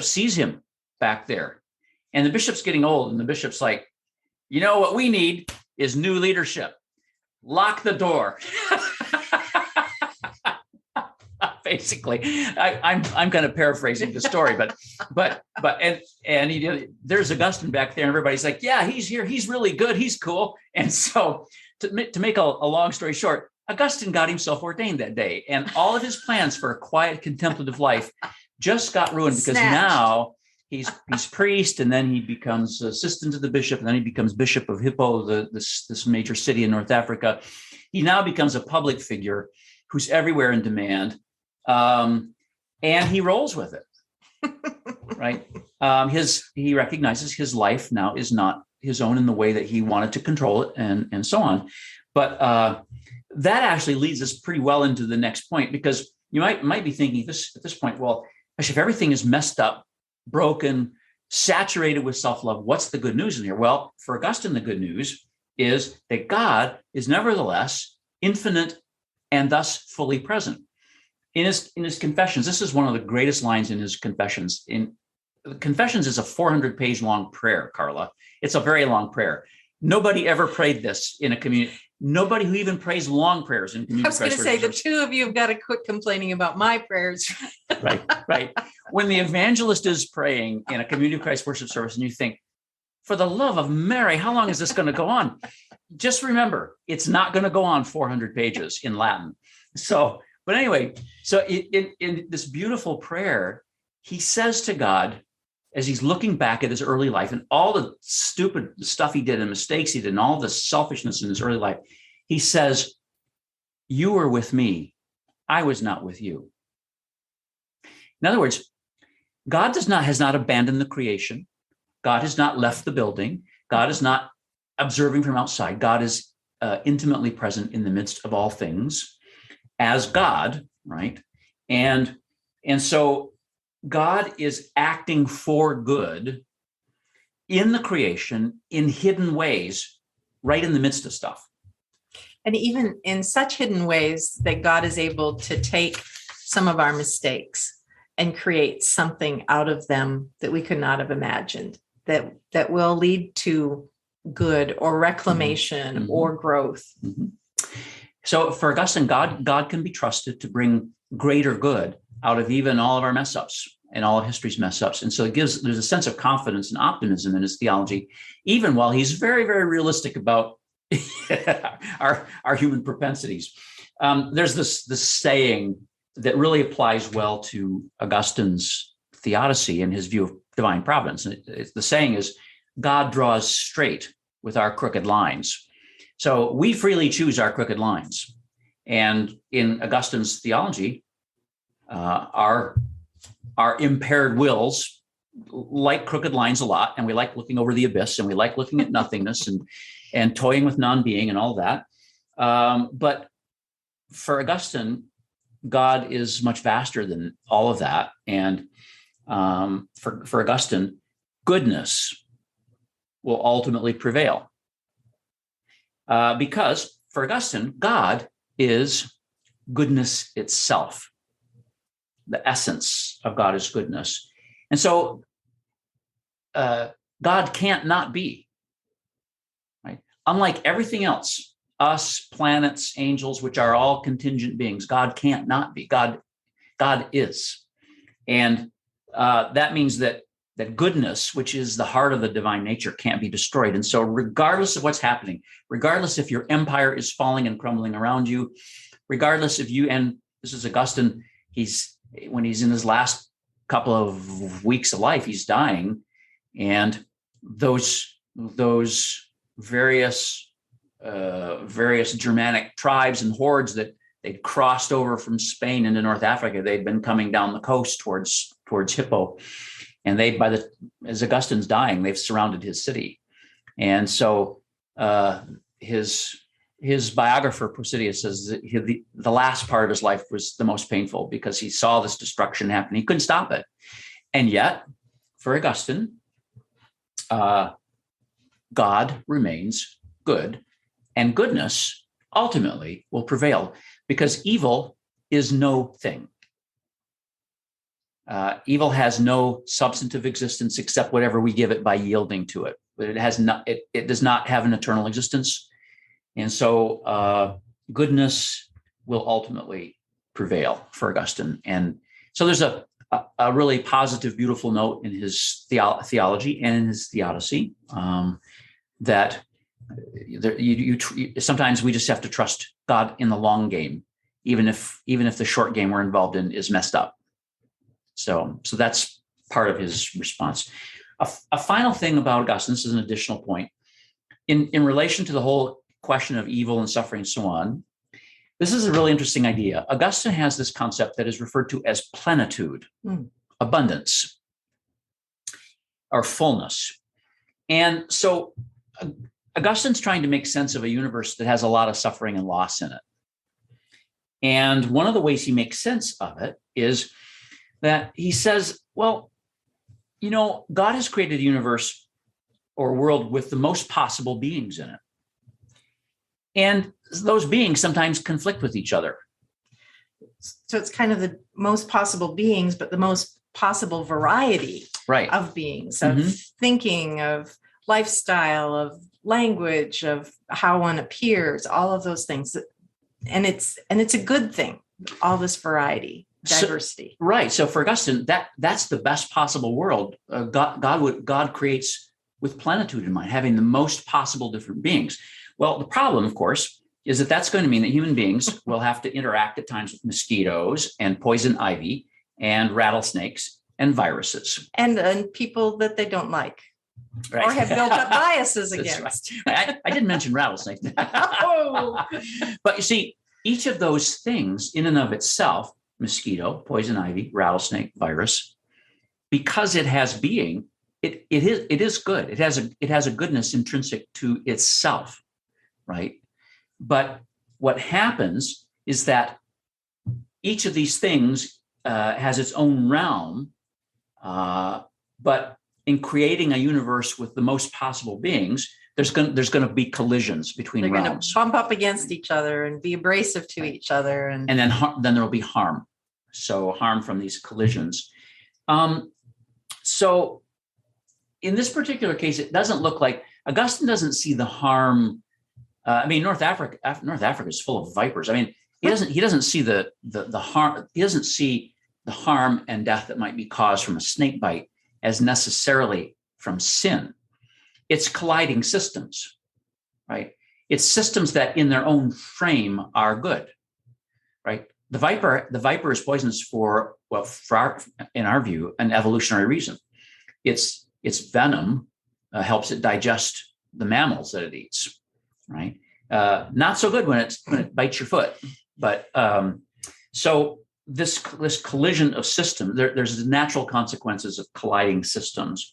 sees him back there, and the bishop's getting old, and the bishop's like, what we need is new leadership. Lock the door. Basically, I'm kind of paraphrasing the story, but he did. There's Augustine back there, and everybody's like, yeah, he's here. He's really good. He's cool. And so to make a long story short, Augustine got himself ordained that day, and all of his plans for a quiet, contemplative life just got ruined because now he's priest, and then he becomes assistant to the bishop, and then he becomes bishop of Hippo, this major city in North Africa. He now becomes a public figure who's everywhere in demand, and he rolls with it. Right? He recognizes his life now is not his own in the way that he wanted to control it, and so on. But that actually leads us pretty well into the next point, because you might be thinking at this point, well, if everything is messed up, broken, saturated with self-love, what's the good news in here? Well, for Augustine, the good news is that God is nevertheless infinite and thus fully present. In his Confessions, this is one of the greatest lines in his Confessions. Confessions is a 400-page long prayer, Carla. It's a very long prayer. Nobody ever prayed this in a community. Nobody who even prays long prayers in community. I was going to say, the two of you have got to quit complaining about my prayers. Right. When the evangelist is praying in a community of Christ worship service, and you think, for the love of Mary, how long is this going to go on? Just remember, it's not going to go on 400 pages in Latin. But anyway, in this beautiful prayer, he says to God, as he's looking back at his early life and all the stupid stuff he did and mistakes he did and all the selfishness in his early life, he says, you were with me I was not with you. In other words, God has not abandoned the creation. God has not left the building. God is not observing from outside. God is intimately present in the midst of all things as God, right? And so God is acting for good in the creation in hidden ways, right in the midst of stuff. And even in such hidden ways that God is able to take some of our mistakes and create something out of them that we could not have imagined, that will lead to good or reclamation or growth. So for Augustine, God can be trusted to bring greater good out of even all of our mess ups and all of history's mess ups. And so there's a sense of confidence and optimism in his theology, even while he's very, very realistic about our human propensities. There's this saying that really applies well to Augustine's Theodicy and his view of divine providence. And the saying is, God draws straight with our crooked lines. So we freely choose our crooked lines. And in Augustine's theology, our impaired wills like crooked lines a lot, and we like looking over the abyss, and we like looking at nothingness and toying with non-being and all that. But for Augustine, God is much vaster than all of that. And for Augustine, goodness will ultimately prevail. Because for Augustine, God is goodness itself. The essence of God is goodness. And so God can't not be, right? Unlike everything else, us, planets, angels, which are all contingent beings, God can't not be. God is. And that means that goodness, which is the heart of the divine nature, can't be destroyed. And so regardless of what's happening, regardless if your empire is falling and crumbling around you, regardless if you, and this is Augustine, when he's in his last couple of weeks of life, he's dying. And those various Germanic tribes and hordes that they'd crossed over from Spain into North Africa, they'd been coming down the coast towards Hippo. And as Augustine's dying, they've surrounded his city. And so his biographer, Posidus, says that the last part of his life was the most painful because he saw this destruction happen. He couldn't stop it. And yet, for Augustine, God remains good, and goodness ultimately will prevail because evil is no thing. Evil has no substantive existence except whatever we give it by yielding to it. But it does not have an eternal existence. And so goodness will ultimately prevail for Augustine. And so there's a really positive, beautiful note in his theology and in his theodicy that sometimes we just have to trust God in the long game, even if the short game we're involved in is messed up. So that's part of his response. A final thing about Augustine, this is an additional point, in relation to the whole question of evil and suffering and so on. This is a really interesting idea. Augustine has this concept that is referred to as plenitude, abundance, or fullness. And so Augustine's trying to make sense of a universe that has a lot of suffering and loss in it. And one of the ways he makes sense of it is that he says, well, God has created a universe or world with the most possible beings in it. And those beings sometimes conflict with each other. So it's kind of the most possible beings, but the most possible variety of beings, of thinking, of lifestyle, of language, of how one appears, all of those things. And it's a good thing, all this variety, diversity. So for Augustine, that's the best possible world. God creates with plenitude in mind, having the most possible different beings. Well, the problem, of course, is that that's going to mean that human beings will have to interact at times with mosquitoes and poison ivy and rattlesnakes and viruses. And people that they don't like or have built up biases against. Right. I didn't mention rattlesnakes. But you see, each of those things in and of itself, mosquito, poison ivy, rattlesnake, virus, because it has being, it is good. It has a goodness intrinsic to itself, right? But what happens is that each of these things has its own realm, but in creating a universe with the most possible beings, there's going to be collisions between They're realms. going to bump up against each other and be abrasive to each other, and then there will be harm. So harm from these collisions. So in this particular case, it doesn't look like Augustine doesn't see the harm. North Africa is full of vipers. I mean, he doesn't see the harm. He doesn't see the harm and death that might be caused from a snake bite as necessarily from sin. It's colliding systems, right? It's systems that in their own frame are good, right? The viper is poisonous in our view, an evolutionary reason. Its venom helps it digest the mammals that it eats, right? Not so good when it bites your foot, but so this collision of systems, there's natural consequences of colliding systems.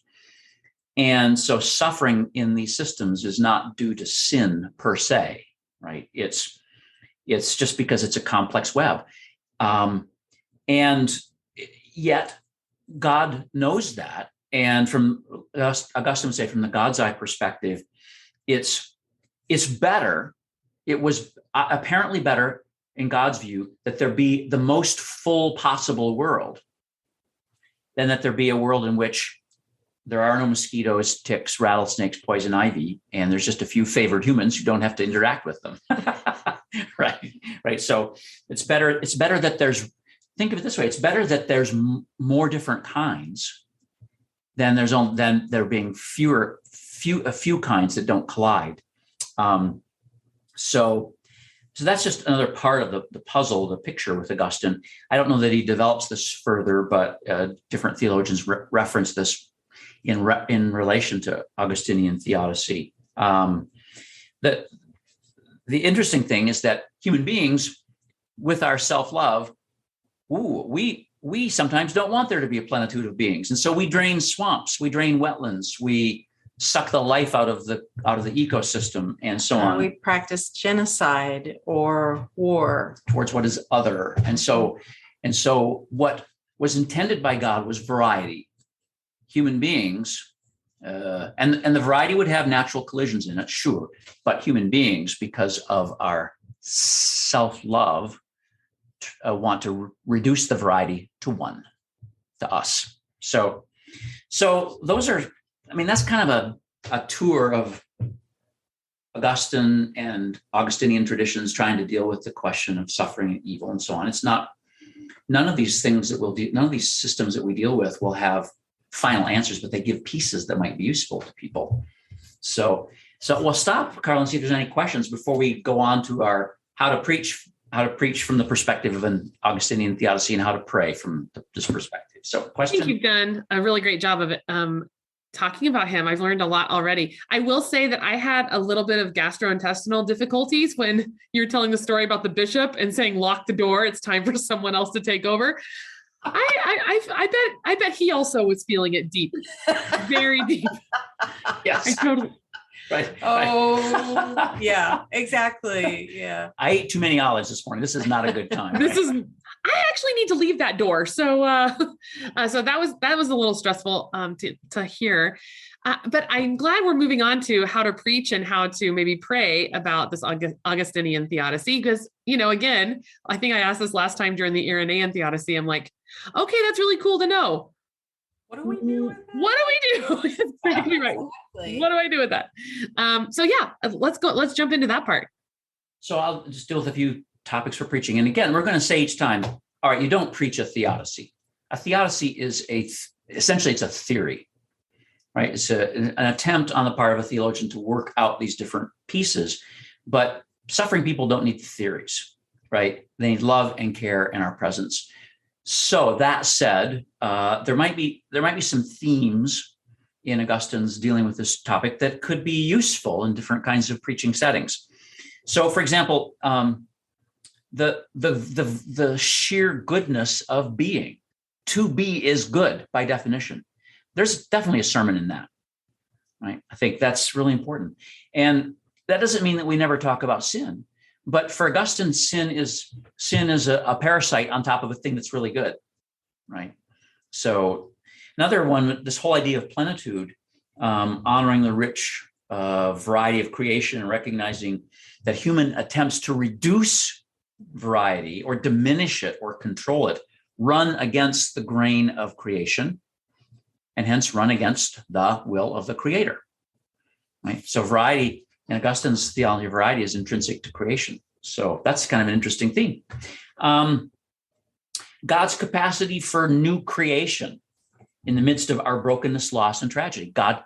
And so suffering in these systems is not due to sin per se, right? It's just because it's a complex web. And yet God knows that. And from Augustine would say, from the God's eye perspective, it's better. It was apparently better in God's view that there be the most full possible world than that there be a world in which there are no mosquitoes, ticks, rattlesnakes, poison ivy, and there's just a few favored humans who don't have to interact with them. Right. So it's better that there's, think of it this way, it's better that there's more different kinds than there being a few kinds that don't collide. So that's just another part of the puzzle, the picture with Augustine. I don't know that he develops this further, but different theologians reference this in relation to Augustinian theodicy. The interesting thing is that human beings, with our self-love, we sometimes don't want there to be a plenitude of beings, and so we drain swamps, we drain wetlands, we suck the life out of the ecosystem, and so on. We practice genocide or war towards what is other, and so what was intended by God was variety. Human beings, and the variety would have natural collisions in it, sure, but human beings, because of our self-love, want to reduce the variety to one, to us. So those are, that's kind of a tour of Augustine and Augustinian traditions trying to deal with the question of suffering and evil and so on. It's not, none of these things none of these systems that we deal with will have final answers, but they give pieces that might be useful to people. So we'll stop, Carla, and see if there's any questions before we go on to our how to preach from the perspective of an Augustinian theodicy and how to pray from this perspective. So question? I think you've done a really great job of it. Talking about him, I've learned a lot already. I will say that I had a little bit of gastrointestinal difficulties when you were telling the story about the bishop and saying, lock the door, it's time for someone else to take over. I bet he also was feeling it deep, very deep. Yes. I totally. Right. Oh, yeah, exactly. Yeah. I ate too many olives this morning. This is not a good time. I actually need to leave that door. So that was a little stressful to hear. But I'm glad we're moving on to how to preach and how to maybe pray about this Augustinian theodicy. Because, again, I think I asked this last time during the Irenaean theodicy. I'm like, okay, that's really cool to know. What do we do with that? What do we do? Exactly right. Exactly. What do I do with that? Let's jump into that part. So I'll just deal with a few topics for preaching. And again, we're going to say each time, all right, you don't preach a theodicy. A theodicy is essentially it's a theory, right? It's an attempt on the part of a theologian to work out these different pieces, but suffering people don't need theories, right? They need love and care in our presence. So that said, there might be some themes in Augustine's dealing with this topic that could be useful in different kinds of preaching settings. So, for example, the sheer goodness of being. To be is good by definition. There's definitely a sermon in that, right? I think that's really important. And that doesn't mean that we never talk about sin, but for Augustine, sin is a parasite on top of a thing that's really good, right? So another one, this whole idea of plenitude, honoring the rich variety of creation and recognizing that human attempts to reduce variety or diminish it or control it run against the grain of creation and hence run against the will of the creator, right? So variety, in Augustine's theology of variety, is intrinsic to creation. So that's kind of an interesting theme. God's capacity for new creation in the midst of our brokenness, loss, and tragedy. God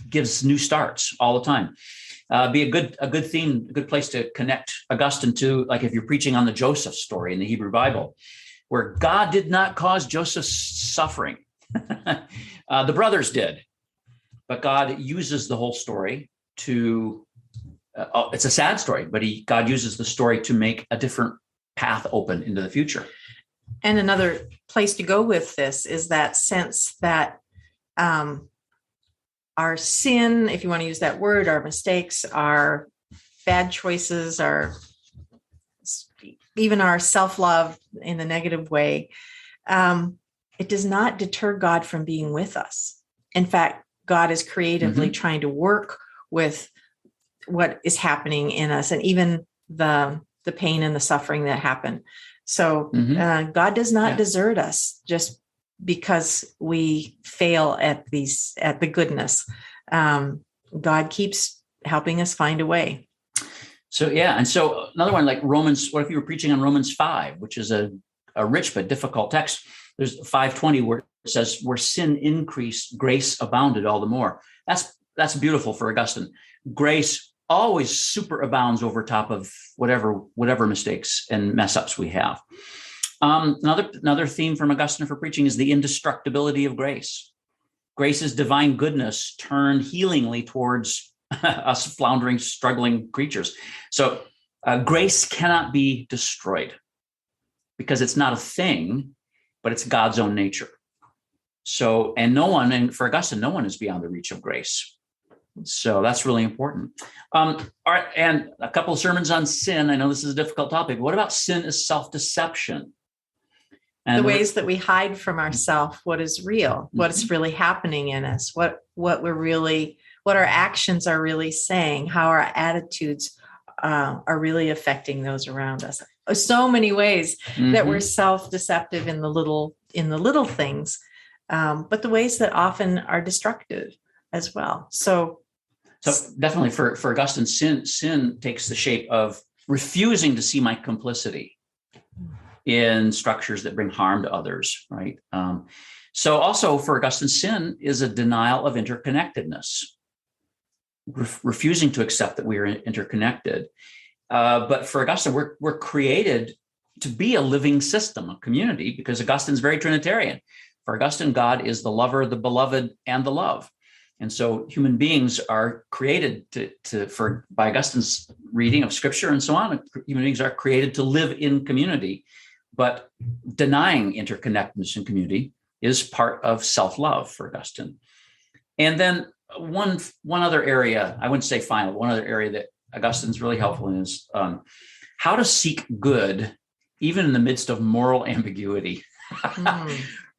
gives new starts all the time. Be a good theme, a good place to connect Augustine to, like if you're preaching on the Joseph story in the Hebrew Bible, where God did not cause Joseph's suffering. The brothers did, but God uses the whole story to, it's a sad story, but God uses the story to make a different path open into the future. And another place to go with this is that sense that our sin, if you want to use that word, our mistakes, our bad choices, even our self-love in the negative way, it does not deter God from being with us. In fact, God is creatively trying to work with what is happening in us, and even the pain and the suffering that happen. So God does not desert us just because we fail at the goodness. God keeps helping us find a way. So, and so another one like Romans, what if you were preaching on Romans 5, which is a rich but difficult text? There's 5:20 where it says, where sin increased, grace abounded all the more. That's beautiful for Augustine. Grace always superabounds over top of whatever mistakes and mess ups we have. Another theme from Augustine for preaching is the indestructibility of grace. Grace's divine goodness turned healingly towards us floundering, struggling creatures. So grace cannot be destroyed because it's not a thing, but it's God's own nature. So, and for Augustine, no one is beyond the reach of grace. So that's really important. All right, and a couple of sermons on sin. I know this is a difficult topic. What about sin as self-deception? And the ways that we hide from ourselves what is real, what's really happening in us, what our actions are really saying, how our attitudes are really affecting those around us. So many ways that we're self-deceptive in the little things, but the ways that often are destructive as well. So definitely for Augustine, sin takes the shape of refusing to see my complicity in structures that bring harm to others, right? So also for Augustine, sin is a denial of interconnectedness, refusing to accept that we are interconnected. But for Augustine, we're created to be a living system, a community, because Augustine's very Trinitarian. For Augustine, God is the lover, the beloved, and the love. And so human beings are created by Augustine's reading of scripture and so on, human beings are created to live in community. But denying interconnectedness in community is part of self-love for Augustine. And then one other area, I wouldn't say final, one other area that Augustine's really helpful in is how to seek good, even in the midst of moral ambiguity.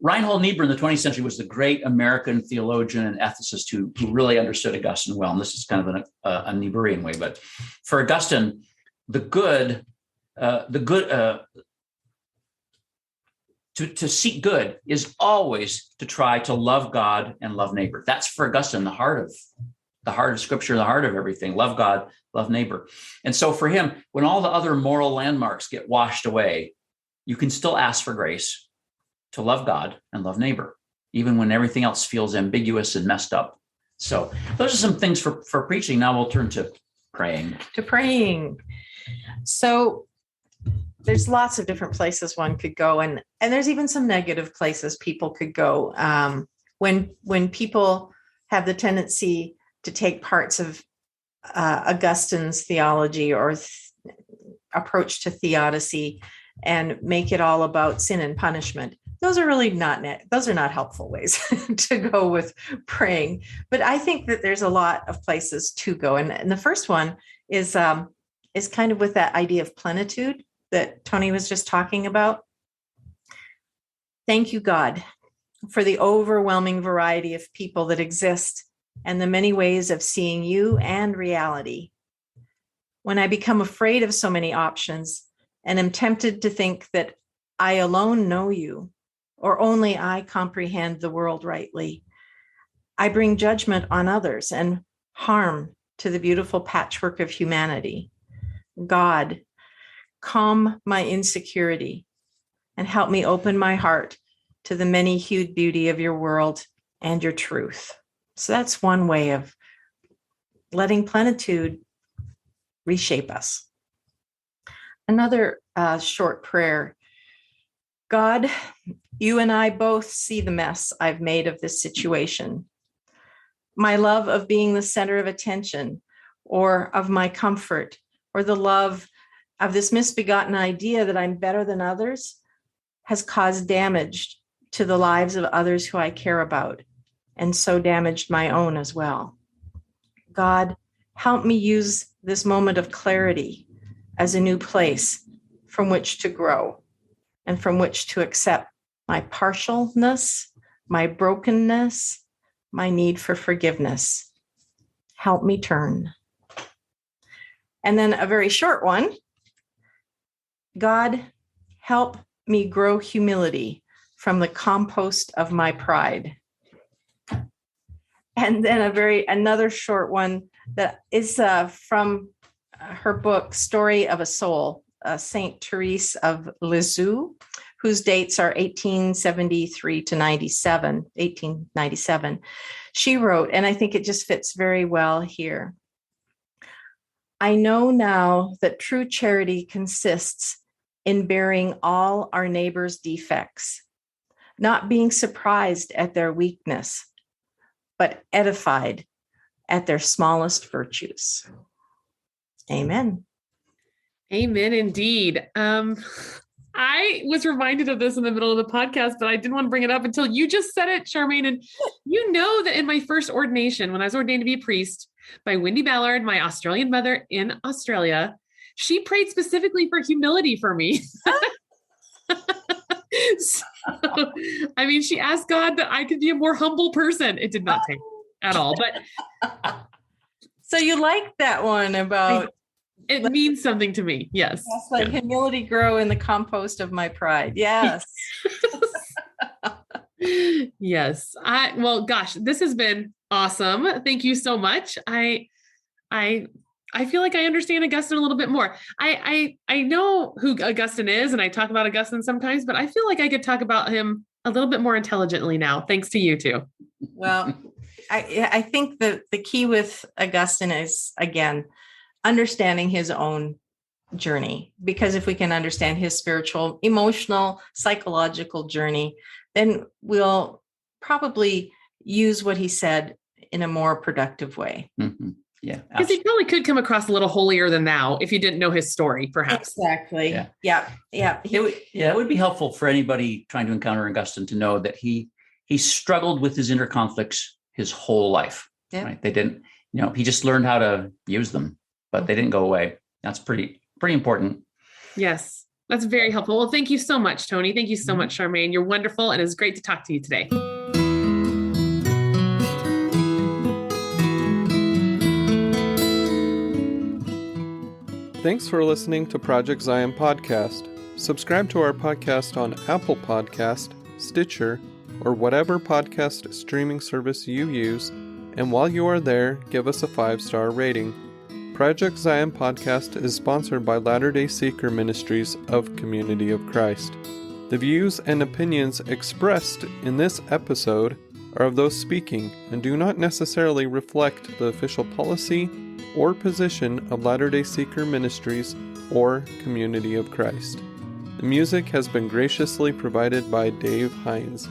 Reinhold Niebuhr in the 20th century was the great American theologian and ethicist who really understood Augustine well. And this is kind of a Niebuhrian way. But for Augustine, to seek good is always to try to love God and love neighbor. That's for Augustine, the heart of scripture, the heart of everything. Love God, love neighbor. And so for him, when all the other moral landmarks get washed away, you can still ask for grace to love God and love neighbor, even when everything else feels ambiguous and messed up. So those are some things for preaching. Now we'll turn to praying. So there's lots of different places one could go, and there's even some negative places people could go. When people have the tendency to take parts of Augustine's theology or approach to theodicy and make it all about sin and punishment. Those are really those are not helpful ways to go with praying. But I think that there's a lot of places to go. And the first one is kind of with that idea of plenitude that Tony was just talking about. Thank you, God, for the overwhelming variety of people that exist and the many ways of seeing you and reality. When I become afraid of so many options and am tempted to think that I alone know you, or only I comprehend the world rightly, I bring judgment on others and harm to the beautiful patchwork of humanity. God, calm my insecurity and help me open my heart to the many-hued beauty of your world and your truth. So that's one way of letting plenitude reshape us. Another short prayer. God, you and I both see the mess I've made of this situation. My love of being the center of attention, or of my comfort, or the love of this misbegotten idea that I'm better than others, has caused damage to the lives of others who I care about, and so damaged my own as well. God, help me use this moment of clarity as a new place from which to grow and from which to accept my partialness, my brokenness, my need for forgiveness. Help me turn. And then a very short one. God, help me grow humility from the compost of my pride. And then another short one that is from her book, Story of a Soul, Saint Therese of Lisieux, whose dates are 1873 to 1897. She wrote, and I think it just fits very well here. I know now that true charity consists in bearing all our neighbors' defects, not being surprised at their weakness, but edified at their smallest virtues. Amen. Amen, indeed. I was reminded of this in the middle of the podcast, but I didn't want to bring it up until you just said it, Charmaine. And you know that in my first ordination, when I was ordained to be a priest by Wendy Ballard, my Australian mother in Australia, she prayed specifically for humility for me. So, I mean, she asked God that I could be a more humble person. It did not take at all, but. So you like that one about. It means something to me. Yes. Yes, let humility grow in the compost of my pride. Yes. Yes. Well, gosh, this has been awesome. Thank you so much. I feel like I understand Augustine a little bit more. I know who Augustine is, and I talk about Augustine sometimes, but I feel like I could talk about him a little bit more intelligently now, thanks to you two. Well, I think the key with Augustine is, again, understanding his own journey, because if we can understand his spiritual, emotional, psychological journey, then we'll probably use what he said in a more productive way. Mm-hmm. Yeah, because he probably could come across a little holier than thou if you didn't know his story, perhaps. Exactly. Yeah. It would be helpful for anybody trying to encounter Augustine to know that he struggled with his inner conflicts his whole life. Yeah. Right? They didn't, he just learned how to use them, but they didn't go away. That's pretty important. Yes, that's very helpful. Well, thank you so much, Tony. Thank you so much, Charmaine. You're wonderful, and it's great to talk to you today. Thanks for listening to Project Zion Podcast. Subscribe to our podcast on Apple Podcast, Stitcher, or whatever podcast streaming service you use, and while you are there, give us a 5-star rating. Project Zion Podcast is sponsored by Latter-day Seeker Ministries of Community of Christ. The views and opinions expressed in this episode are of those speaking and do not necessarily reflect the official policy or position of Latter-day Seeker Ministries or Community of Christ. The music has been graciously provided by Dave Hines.